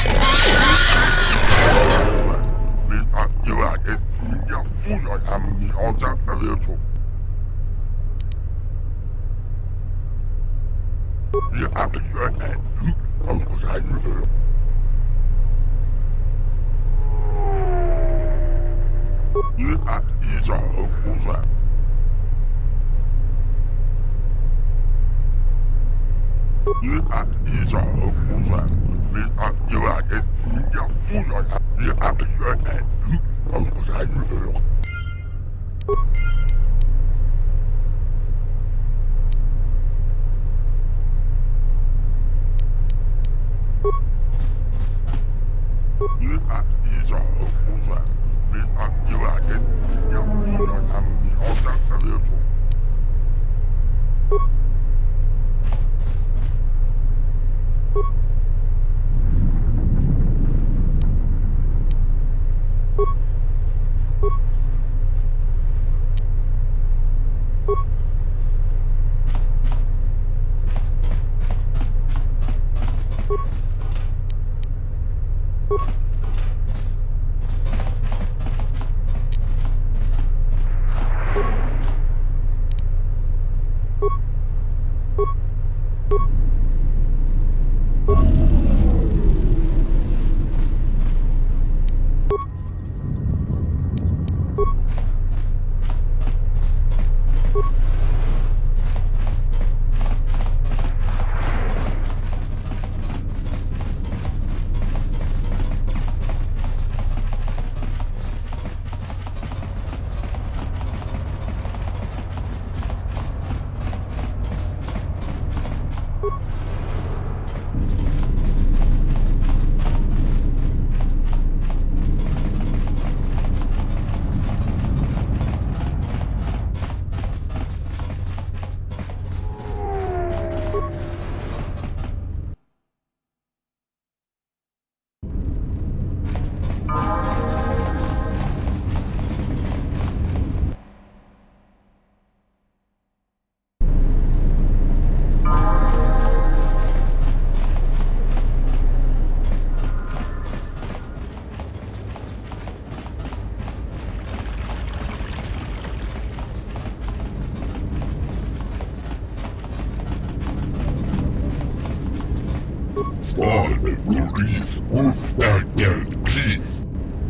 Fale Doris, Ufta Gelkis,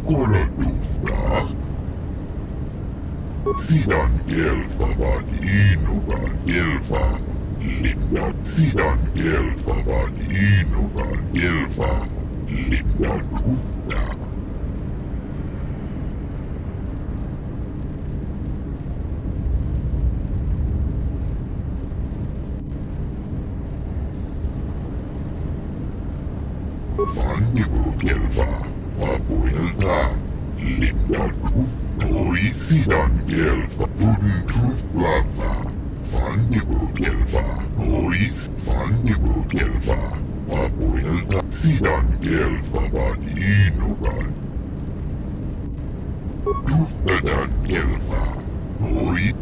Kolatufta. Sidan Gelfa Vadinova Gelfa, Linda. Sidan Gelfa Vadinova Gelfa, Linda Tufta. Fannibu Gelfa, Vapuelta, Linda Tuftori Sidan Gelfa, Wooden Tooth Lava, Fannibu Gelfa, Boris, Fannibu Gelfa, Vapuelta, Sidan Gelfa Vadinova, Tuftadan Gelfa, Boris,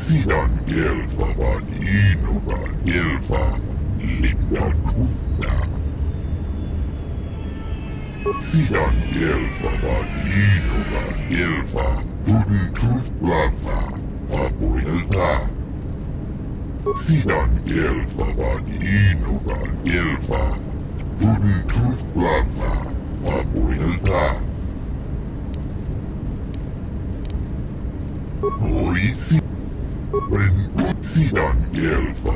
Sidan Gelfa Vadinova Gelfa, Linda Tufta. Sidan Gelfa Vadinova Gelfa, Wooden Tooth Lava, Vapuelta. Sidan Gelfa Vadinova Gelfa, Wooden Tooth Lava, Vapuelta. Boris, Sidan Gelfa.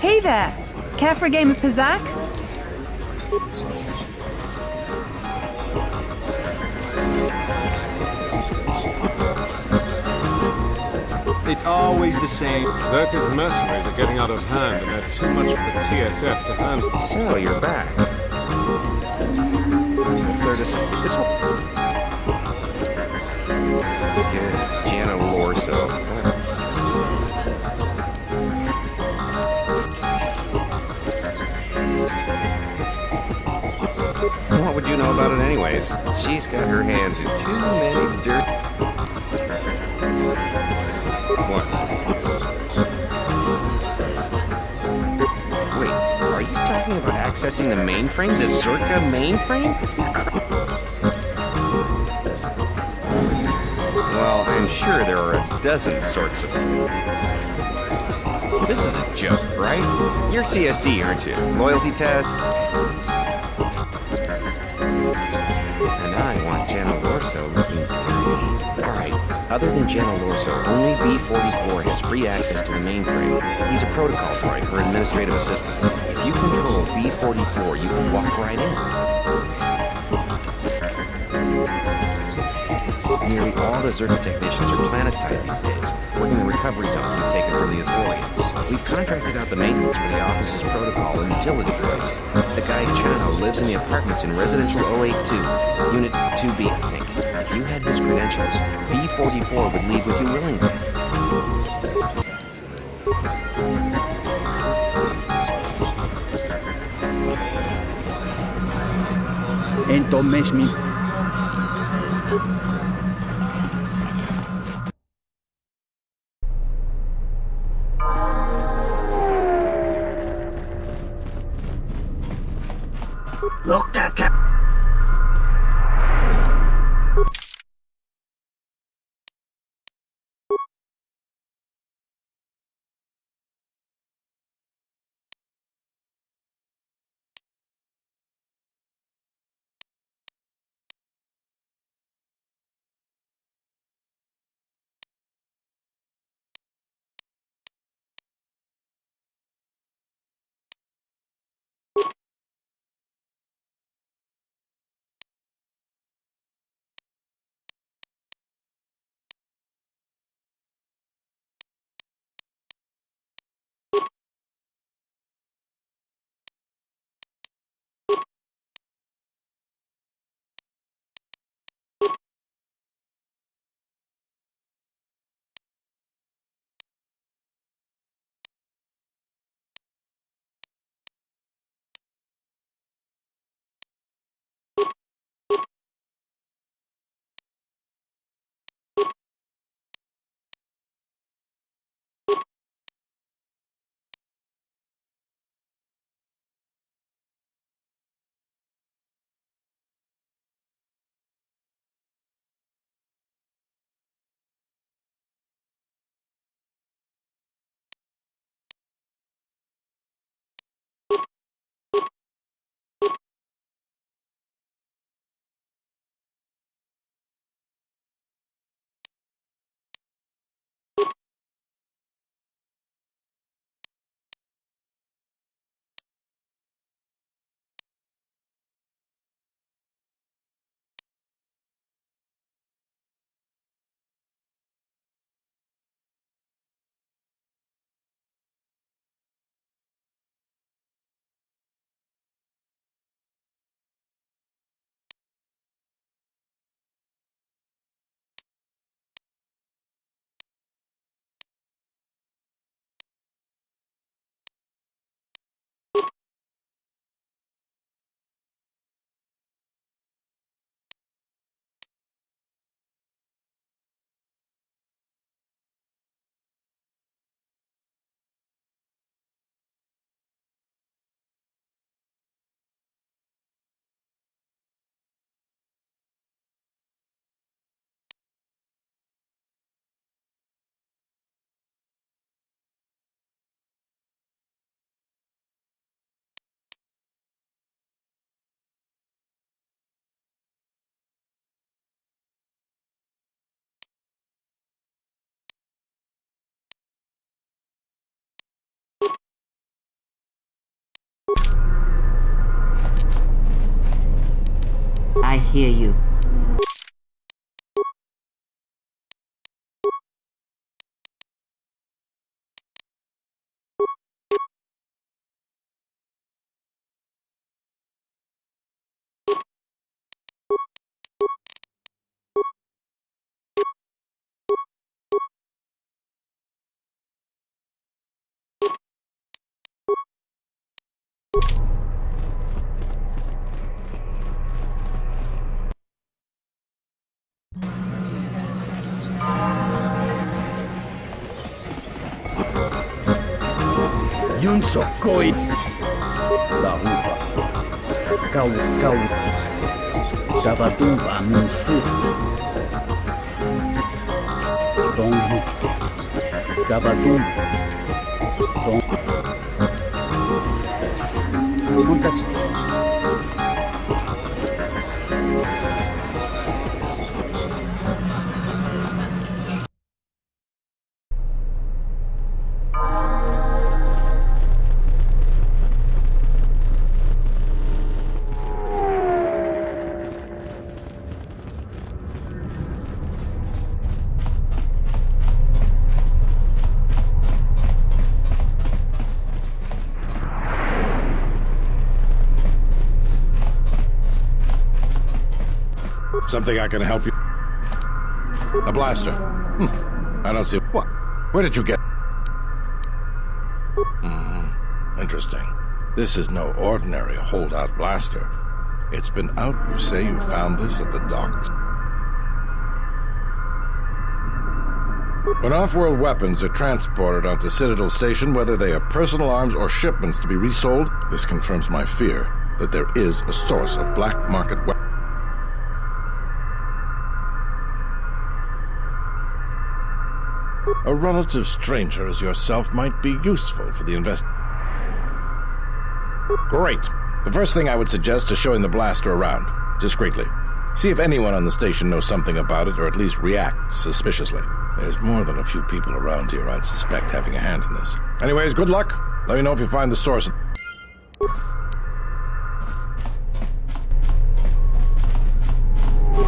Hey there! Care for a game of Pizzak? It's always the same. Zerka's mercenaries are getting out of hand, and they're too much for the TSF to handle. So, you're back. What's there to say? This one? Yeah, Gianna Lorso. What would you know about it anyways? She's got her hands in too many dirt... What? Wait, are you talking about accessing the mainframe? The Zerka mainframe? Well, I'm sure there are a dozen sorts of... This is a joke, right? You're CSD, aren't you? Loyalty test? And I want Gianna Lorso looking dirty. Alright, other than Gianna Lorso, only B-44 has free access to the mainframe. He's a protocol droid, her administrative assistant. If you control B-44, you can walk right in. Nearly all the Zerka technicians are planetside these days, working the recovery zones we've taken from the Authorians. We've contracted out the maintenance for the office's protocol and utility droids. The guy Chano lives in the apartments in residential 082, Unit 2B, I think. If you had his credentials, B44 would leave with you willingly. Entonces mi... Look at that. I hear you. Yun sokoi. Lahupa. Kau. Tabatung amunsu. Donghu. Tabatung. Dong. Muntat. Something I can help you? A blaster. I don't see... What? Where did you get... Interesting. This is no ordinary holdout blaster. It's been out, you say you found this at the docks? When off-world weapons are transported onto Citadel Station, whether they are personal arms or shipments to be resold, this confirms my fear that there is a source of black market weapons. A relative stranger as yourself might be useful for the Great. The first thing I would suggest is showing the blaster around, discreetly. See if anyone on the station knows something about it, or at least reacts suspiciously. There's more than a few people around here I'd suspect having a hand in this. Anyways, good luck. Let me know if you find the source.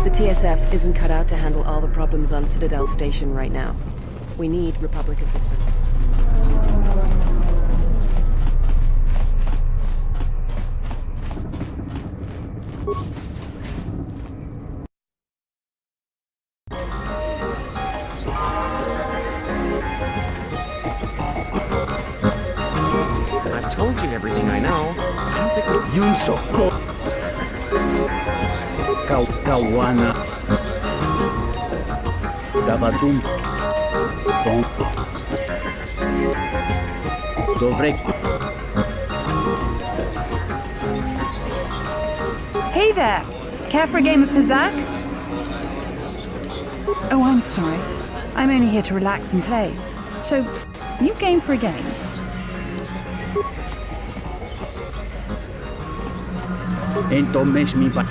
The TSF isn't cut out to handle all the problems on Citadel Station right now. We need Republic assistance. I've told you everything I know. I don't think... Yun Soko. Kawana. Davadum. Don. Dovrek. Hey there! Care for a game of Pizzac? Oh, I'm sorry. I'm only here to relax and play. So, you game for a game? Entonces mi pa...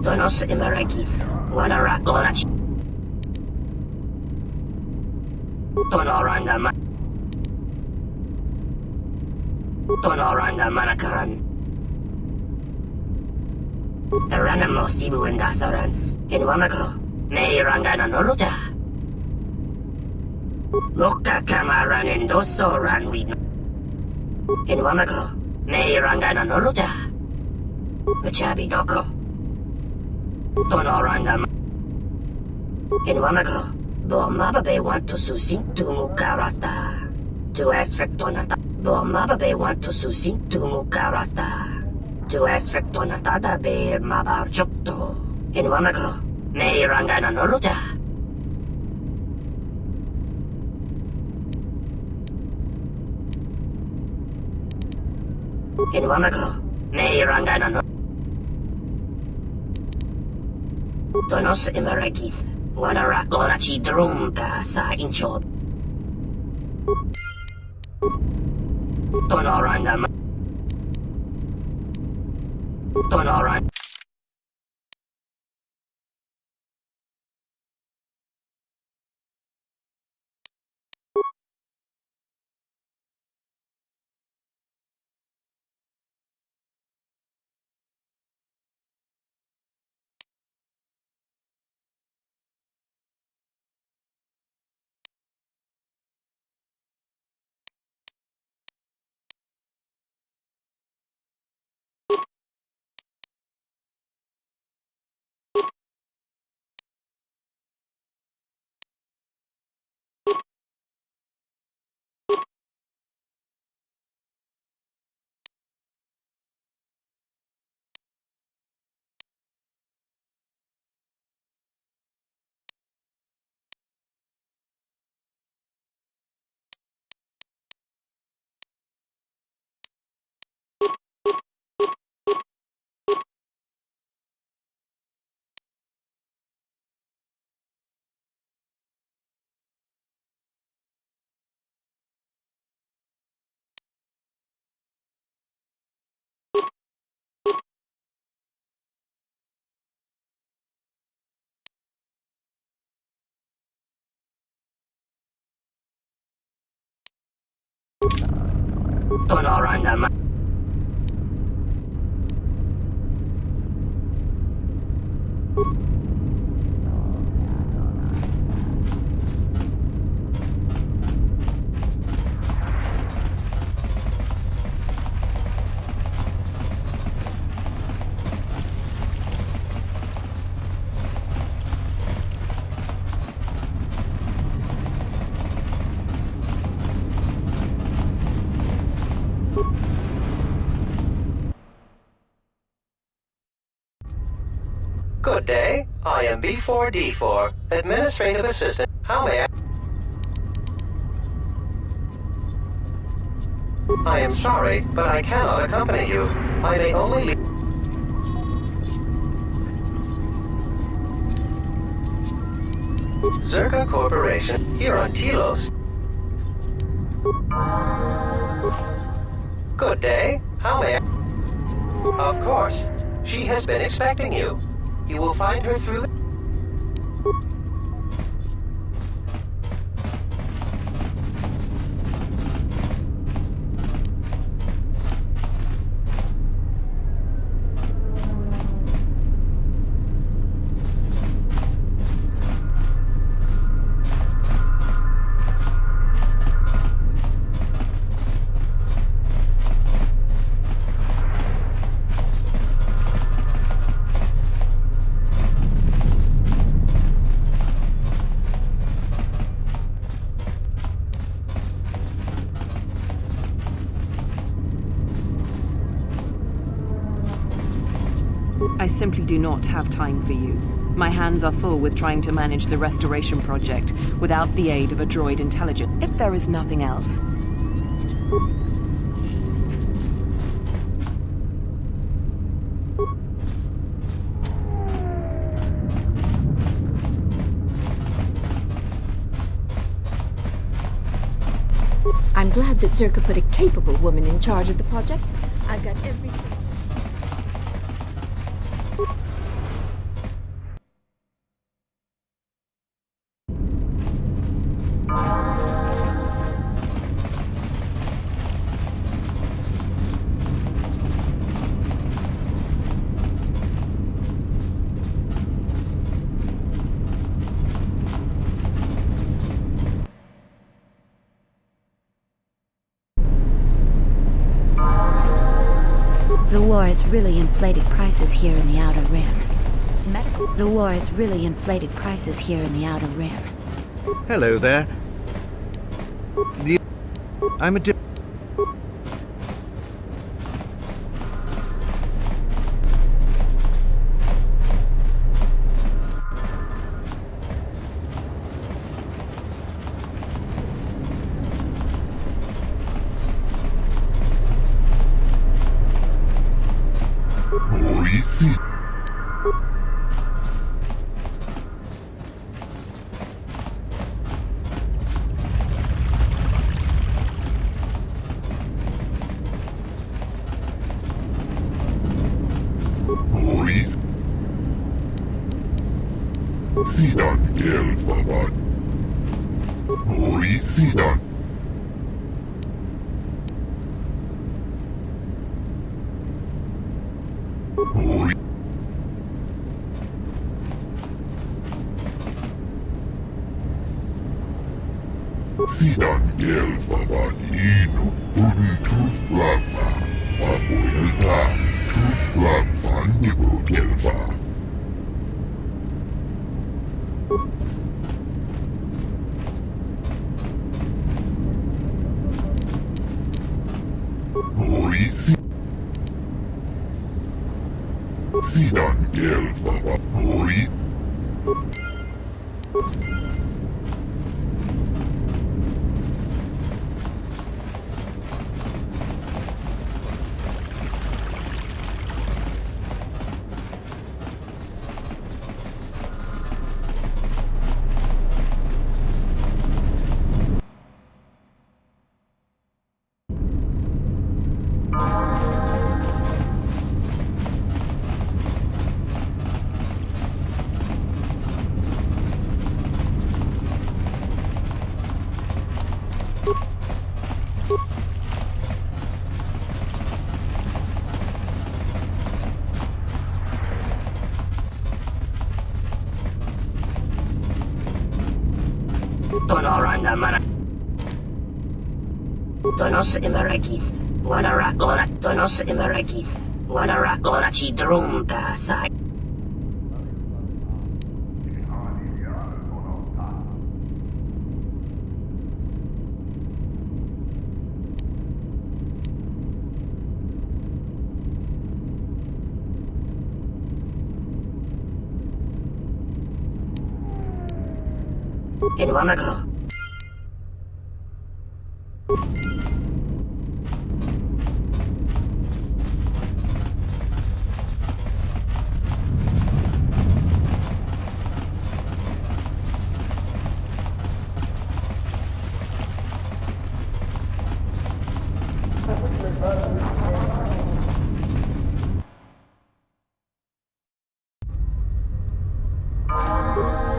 Donos Imaragith, Wanarakorach. Tonoranga Manakaran. Taranamo Sibu and Dasarans, in Wamagro, Meirangana Noruta. Loka Kamaran and Doso ran we. In Wamagro, Meirangana Noruta. Machabi Doko. Tonoranga. In Wamagro, Bomababe want to susing to Mukarata. To Esfrectonata. Bomababe want to susing to Mukarata. To Esfrectonata bear Mabar Chokto. In Wamagro, Meirangana Noruta. In Wamagro, Meirangana Noruta. Donos Imaragith, Wanarakorachi Drumka sa Inchob. Tonoranga. Tonoranga. Good day. I am B4D4, Administrative Assistant. How may I am sorry, but I cannot accompany you. I may only leave... Zerka Corporation, here on Telos. Good day. How may I... Of course. She has been expecting you. You will find her through the... I simply do not have time for you. My hands are full with trying to manage the restoration project without the aid of a droid intelligence. If there is nothing else... I'm glad that Zerka put a capable woman in charge of the project. I've got everything... The war has really inflated prices here in the Outer Rim. The war has really inflated prices here in the Outer Rim. Hello there. I'm a Lamara. Donos Imerakith. Wanarakora. Donos Imerakith. Wanarakora Chidrumta Sai. In Wamagro.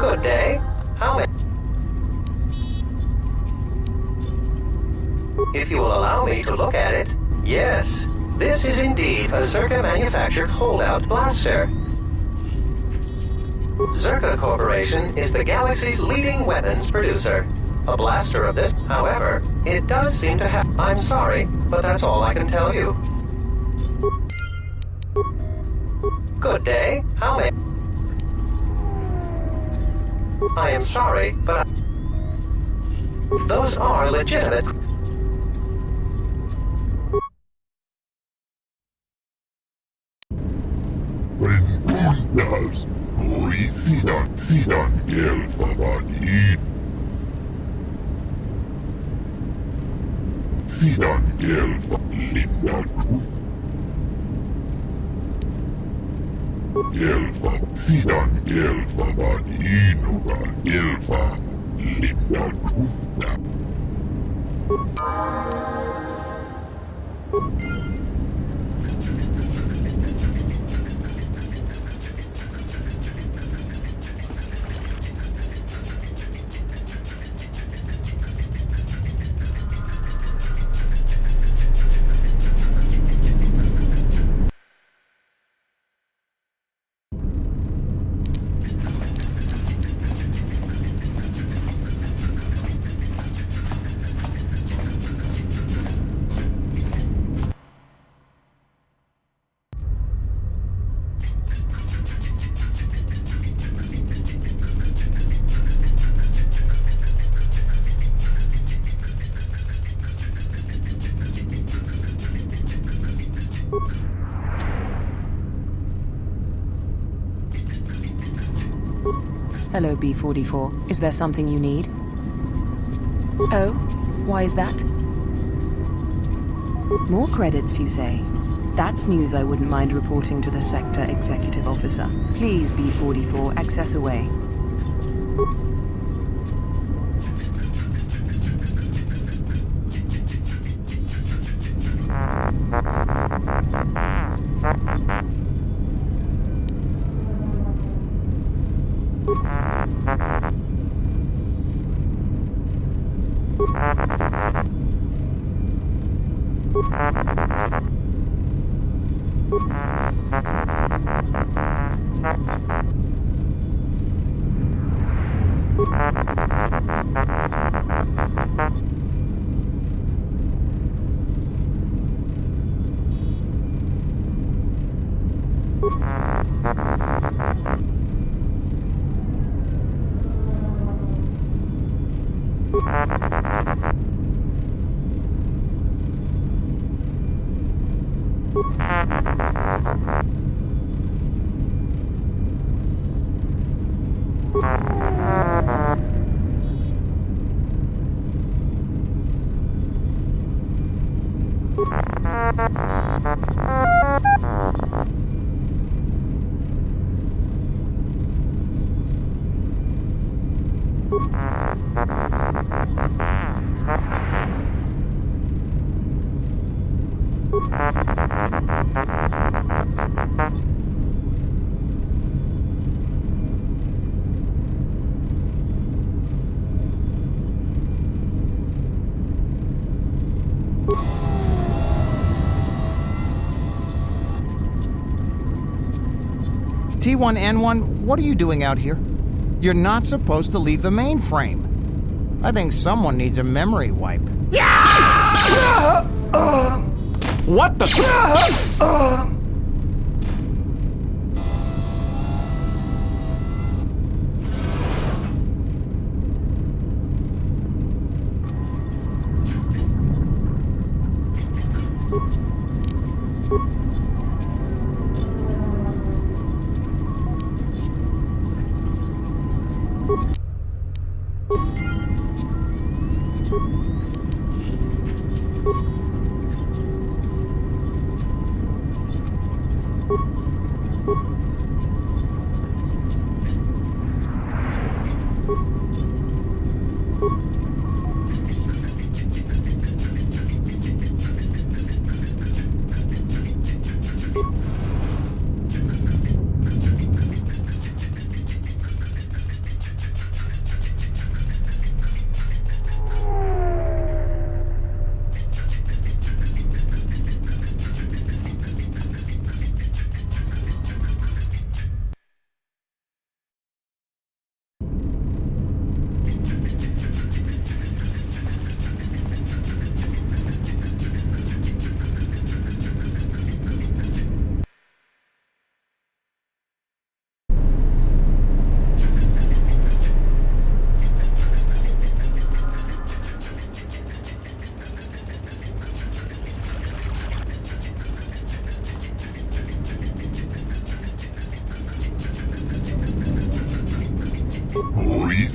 Good day. How may... If you will allow me to look at it, yes, this is indeed a Zerka-manufactured holdout blaster. Zerka Corporation is the galaxy's leading weapons producer. A blaster of this, however, it does seem to have... I'm sorry, but that's all I can tell you. Good day. How may... I am sorry, but those are legitimate... Venturas, sidan gelfabani. Sidan gelfa linda truth. Gelfa, sidan gelfabani nuga gelfa linda truth. Hello, B-44. Is there something you need? Oh? Why is that? More credits, you say? That's news I wouldn't mind reporting to the Sector Executive Officer. Please, B-44, access away. T1N1, what are you doing out here? You're not supposed to leave the mainframe. I think someone needs a memory wipe. What the?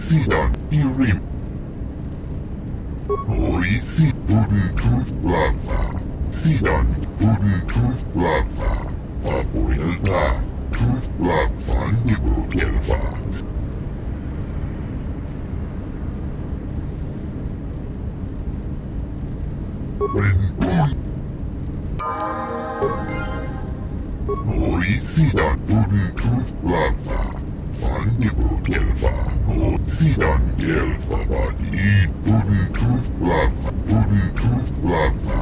Sidan Irim. Orisi Wooden Tooth Lava. Sidan Wooden Tooth Lava. Papuelda Tooth Lava Nibu Gelva. Orisidan Wooden Tooth Lava. Nibu Gelva. Sidan Gelva Badin. Wooden Tooth Lava. Wooden Tooth Lava.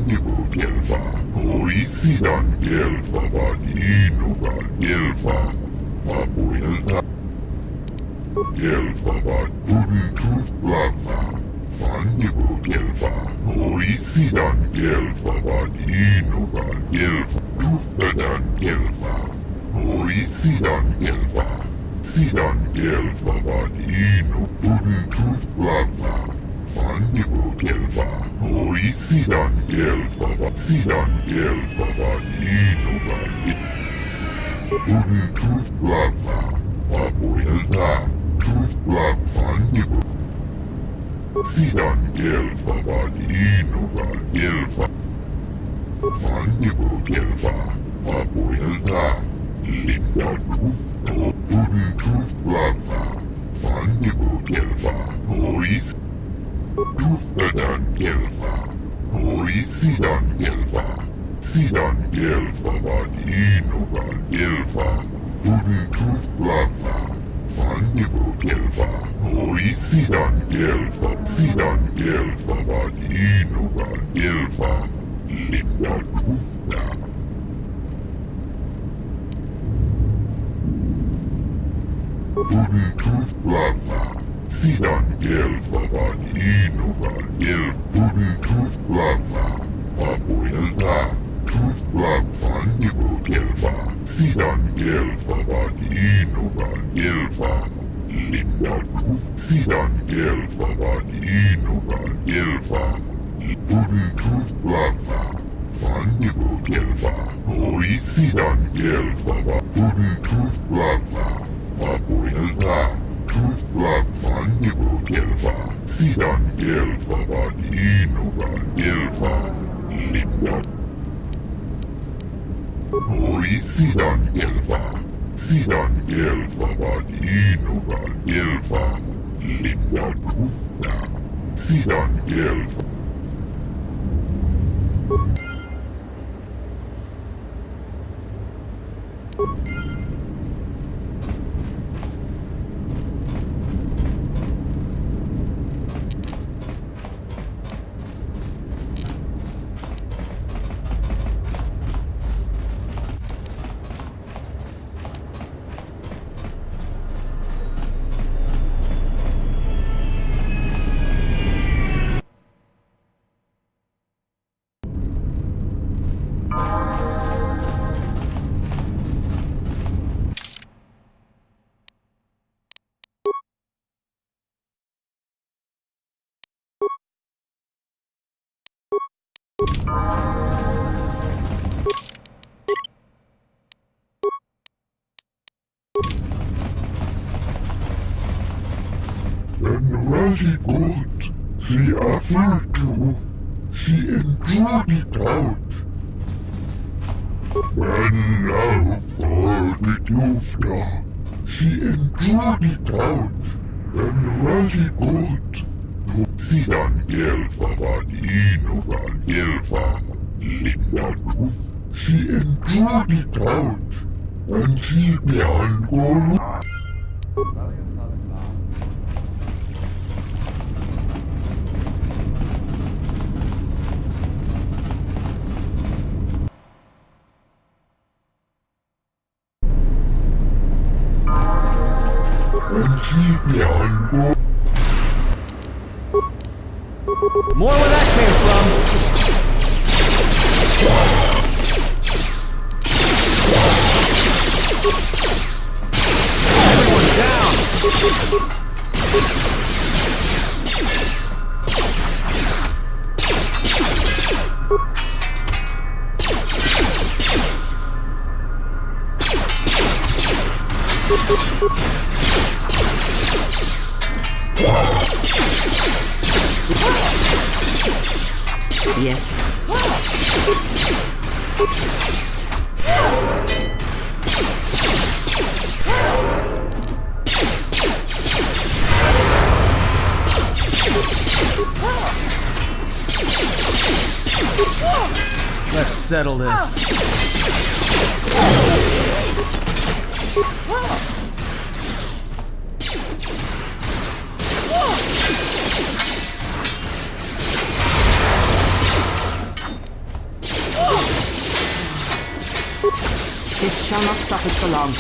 Nibu Gelva. Orisidan Gelva Badin. Uga Gelva. Papuelda. Gelva Bad. Wooden Tooth Lava. Nibu Gelva. Orisidan Gelva Badin. Uga Gelva. Tuftadan Gelva. Orisidan Gelva. Sidan Gelva Badino. Wooden Tooth Lava. Nibu Gelva. Orisidan Gelva. Sidan Gelva Badino. Wooden Tooth Lava. Papuelda. Tooth Lava Nibu. Sidan Gelva Badino. Gelva. Nibu Gelva. Papuelda. Linda Tooth. Wooden Tooth Lava. Nibu Gelva. Oris. Tuftadan Gelva. Orisidan Gelva. Sidan Gelva Badino. Gelva. Wooden Tooth Lava. Nibu Gelva. Orisidan Gelva. Sidan Gelva Badino. Gelva. Linda Tufta. Wooden Tooth Lava. Sidan Gelva Badino. Wooden Tooth Lava. Papuelda. Tooth Lava Nibu Gelva. Sidan Gelva Badino. Gelva. Linda Tooth. Sidan Gelva Badino. Gelva. Wooden Tooth Lava. Nibu Gelva. Orisidan Gelva. Wooden Tooth Lava. Papuelda. Tooth Lava Nibu Gelva. Sidan Gelva Badino. Gelva. Linda. Orisidan Gelva. Sidan Gelva Badino. Gelva. Linda Tufta. Sidan Gelva. and very good. The other two, she enjoyed it out. When now for the Dufta, she enjoyed it out, and very good. Sidan Gelfa Vadinoga Gelfa Linda Duf, she enjoyed it out, and she began going. More where that came from. Everyone down. Yes. Let's settle this. This shall not stop us for long.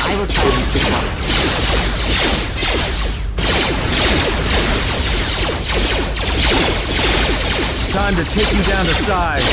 I will silence this one. Time to take you down to size.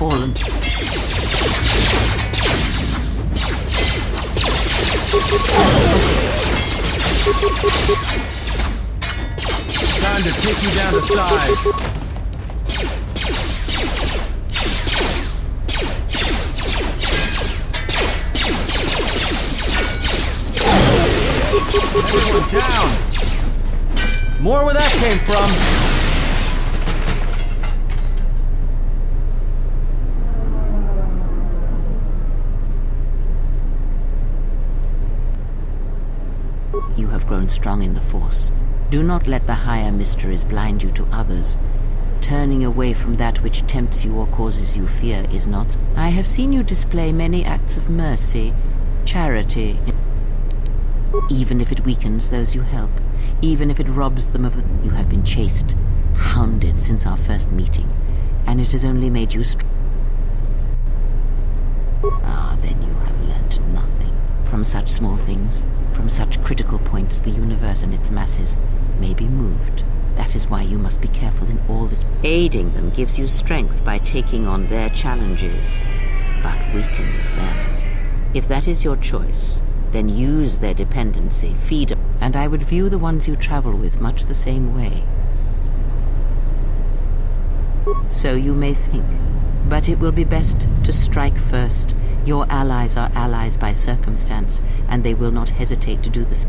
Fallen. Time to take you down to size. Everyone down. More where that came from. You have grown strong in the Force. Do not let the higher mysteries blind you to others. Turning away from that which tempts you or causes you fear is not. I have seen you display many acts of mercy, charity, even if it weakens those you help, even if it robs them of the... You have been chased, hounded since our first meeting, and it has only made you then you have learnt nothing. From such small things, from such critical points, the universe and its masses may be moved. That is why you must be careful in all that... Aiding them gives you strength by taking on their challenges, but weakens them. If that is your choice, then use their dependency, feed them, and I would view the ones you travel with much the same way. So you may think, but it will be best to strike first. Your allies are allies by circumstance, and they will not hesitate to do the same.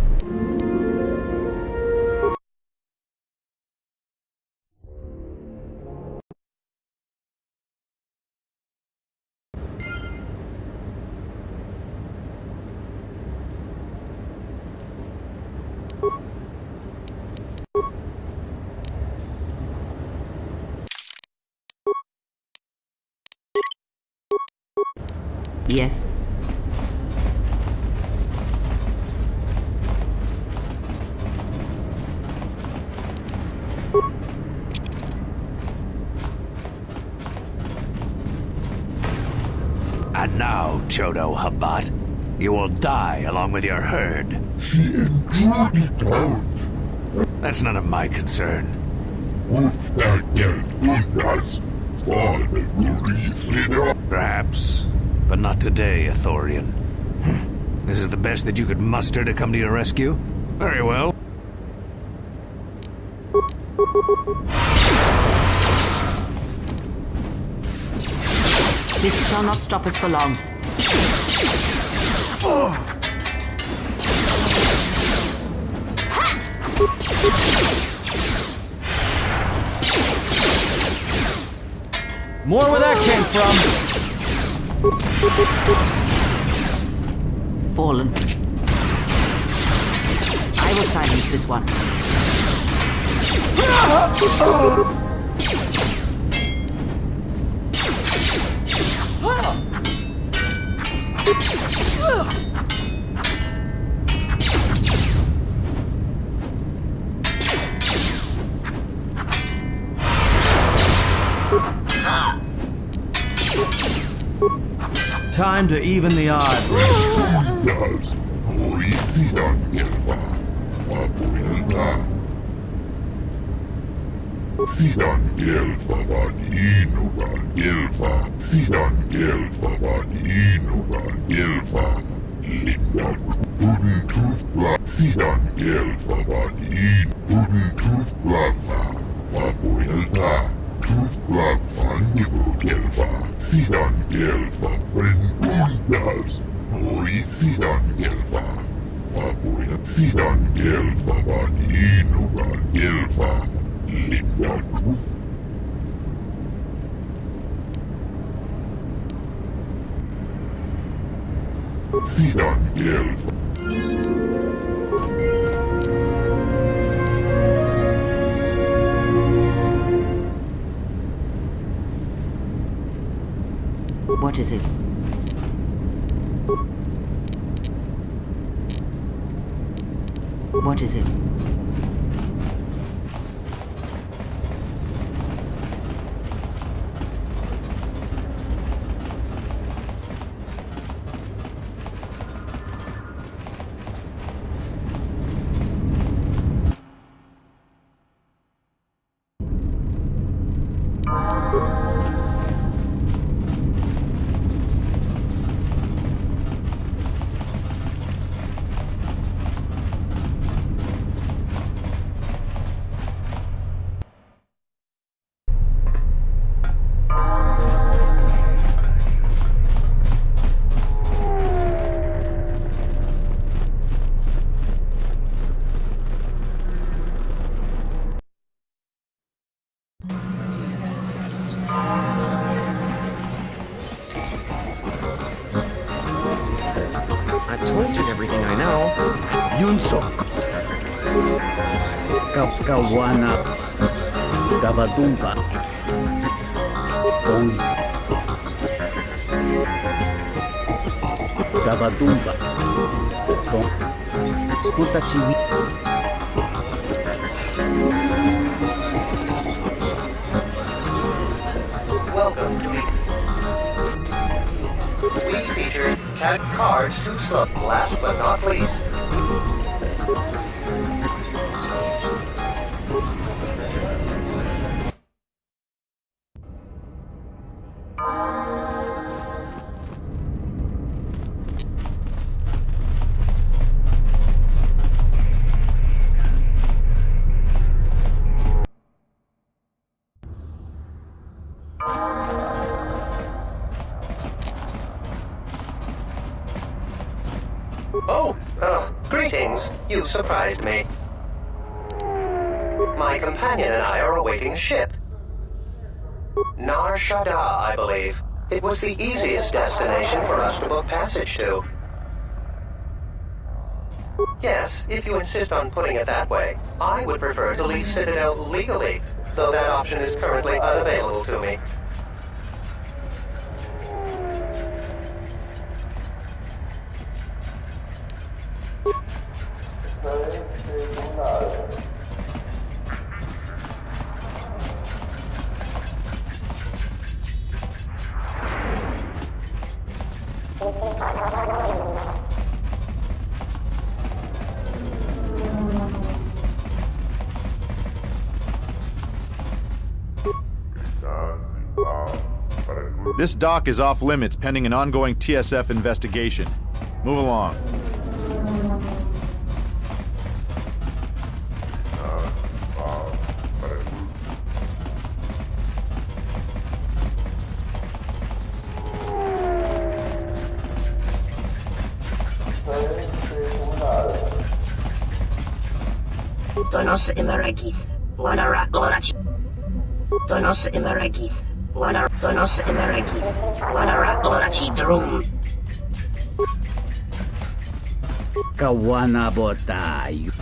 Yes. And now, Chodo Habat, you will die along with your herd. She enjoyed it out. That's none of my concern. With that goodness, Perhaps, but not today, Ithorian. This is the best that you could muster to come to your rescue? Very well. This shall not stop us for long. More where that came from. Fallen. I will silence this one. Time to even the odds. What is it? What is it? I've told you everything I know. Yunsok. Kawana. Gabadumpa. Ong. Gabadumpa. Ong. Kutachiwi. Welcome to We feature cards too slow. Last but not least. Greetings. You surprised me. My companion and I are awaiting a ship. Nar Shaddaa, I believe. It was the easiest destination for us to book passage to. Yes, if you insist on putting it that way, I would prefer to leave Citadel legally, though that option is currently unavailable to me. This dock is off limits pending an ongoing TSF investigation. Move along. Donos Emeragith, Wanara Gorachi. Donos Emeragith, Donos Emeragith, Wanara Gorachi Drum. Kawana Botayu.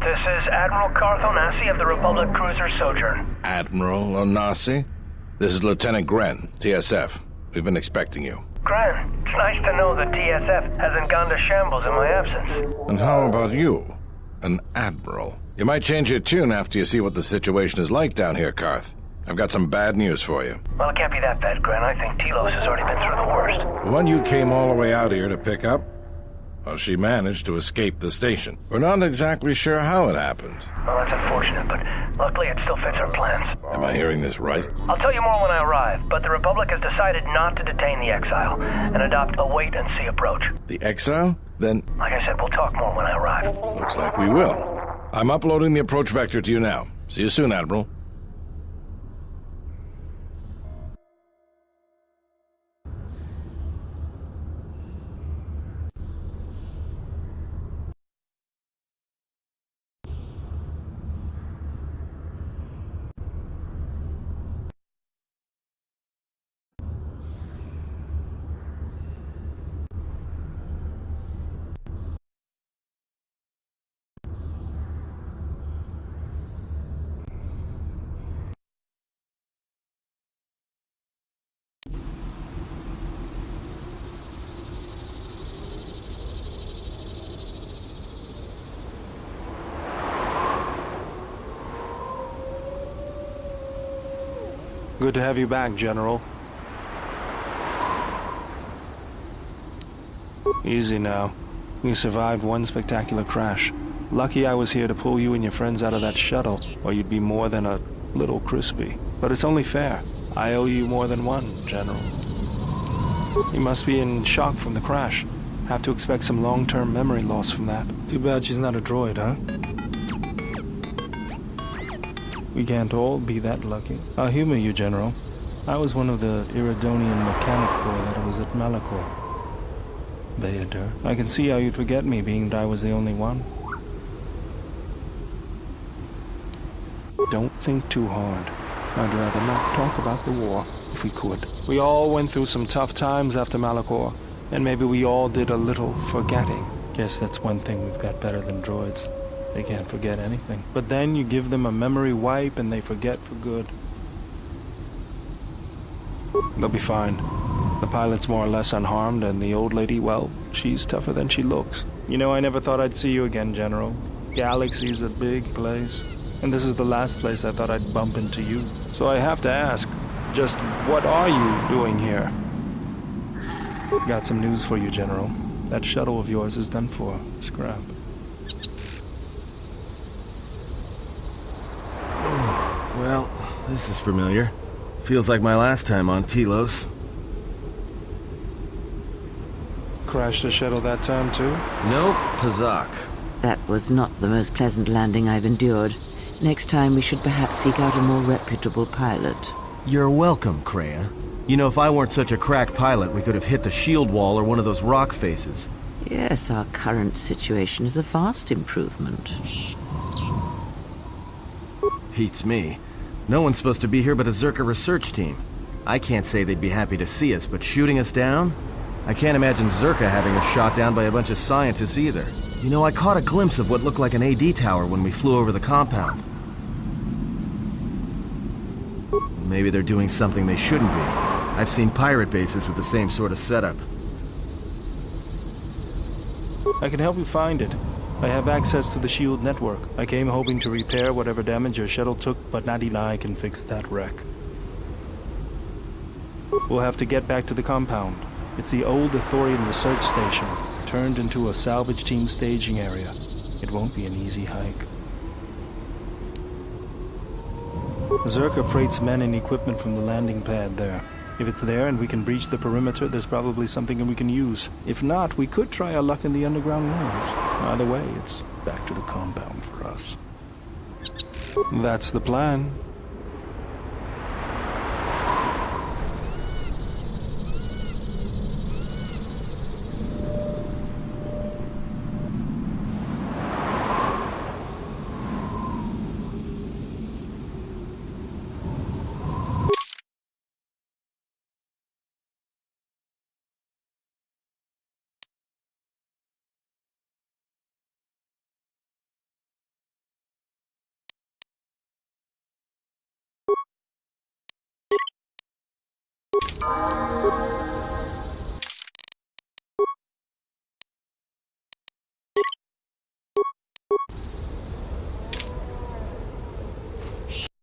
This is Admiral Karth Onasi of the Republic Cruiser Sojourn. Admiral Onasi? This is Lieutenant Gren, TSF. We've been expecting you. Gren, it's nice to know the TSF hasn't gone to shambles in my absence. And how about you? An Admiral. You might change your tune after you see what the situation is like down here, Karth. I've got some bad news for you. Well, it can't be that bad, Gren. I think Telos has already been through the worst. The one you came all the way out here to pick up? Well, she managed to escape the station. We're not exactly sure how it happened. Well, that's unfortunate, but luckily it still fits our plans. Am I hearing this right? I'll tell you more when I arrive, but the Republic has decided not to detain the exile and adopt a wait-and-see approach. The exile? Then... Like I said, we'll talk more when I arrive. Looks like we will. I'm uploading the approach vector to you now. See you soon, Admiral. Good to have you back, General. Easy now. You survived one spectacular crash. Lucky I was here to pull you and your friends out of that shuttle, or you'd be more than a little crispy. But it's only fair. I owe you more than one, General. You must be in shock from the crash. Have to expect some long-term memory loss from that. Too bad she's not a droid, huh? We can't all be that lucky. I'll humor you, General. I was one of the Iridonian mechanic corps that was at Malachor. Bao-dur. I can see how you'd forget me, being that I was the only one. Don't think too hard. I'd rather not talk about the war, if we could. We all went through some tough times after Malachor, and maybe we all did a little forgetting. Guess that's one thing we've got better than droids. They can't forget anything. But then you give them a memory wipe and they forget for good. They'll be fine. The pilot's more or less unharmed, and the old lady, well, she's tougher than she looks. You know, I never thought I'd see you again, General. Galaxy's a big place, and this is the last place I thought I'd bump into you. So I have to ask, just what are you doing here? Got some news for you, General. That shuttle of yours is done for. Scrap. Well, this is familiar. Feels like my last time on Telos. Crashed the shuttle that time, too? Nope, Pazak. That was not the most pleasant landing I've endured. Next time we should perhaps seek out a more reputable pilot. You're welcome, Kreia. You know, if I weren't such a crack pilot, we could have hit the shield wall or one of those rock faces. Yes, our current situation is a vast improvement. Beats me. No one's supposed to be here but a Zerka research team. I can't say they'd be happy to see us, but shooting us down? I can't imagine Zerka having us shot down by a bunch of scientists either. You know, I caught a glimpse of what looked like an AD tower when we flew over the compound. Maybe they're doing something they shouldn't be. I've seen pirate bases with the same sort of setup. I can help you find it. I have access to the shield network. I came hoping to repair whatever damage your shuttle took, but not even I can fix that wreck. We'll have to get back to the compound. It's the old Ithorian research station, turned into a salvage team staging area. It won't be an easy hike. Zerka freights men and equipment from the landing pad there. If it's there and we can breach the perimeter, there's probably something we can use. If not, we could try our luck in the underground ruins. Either way, it's back to the compound for us. That's the plan.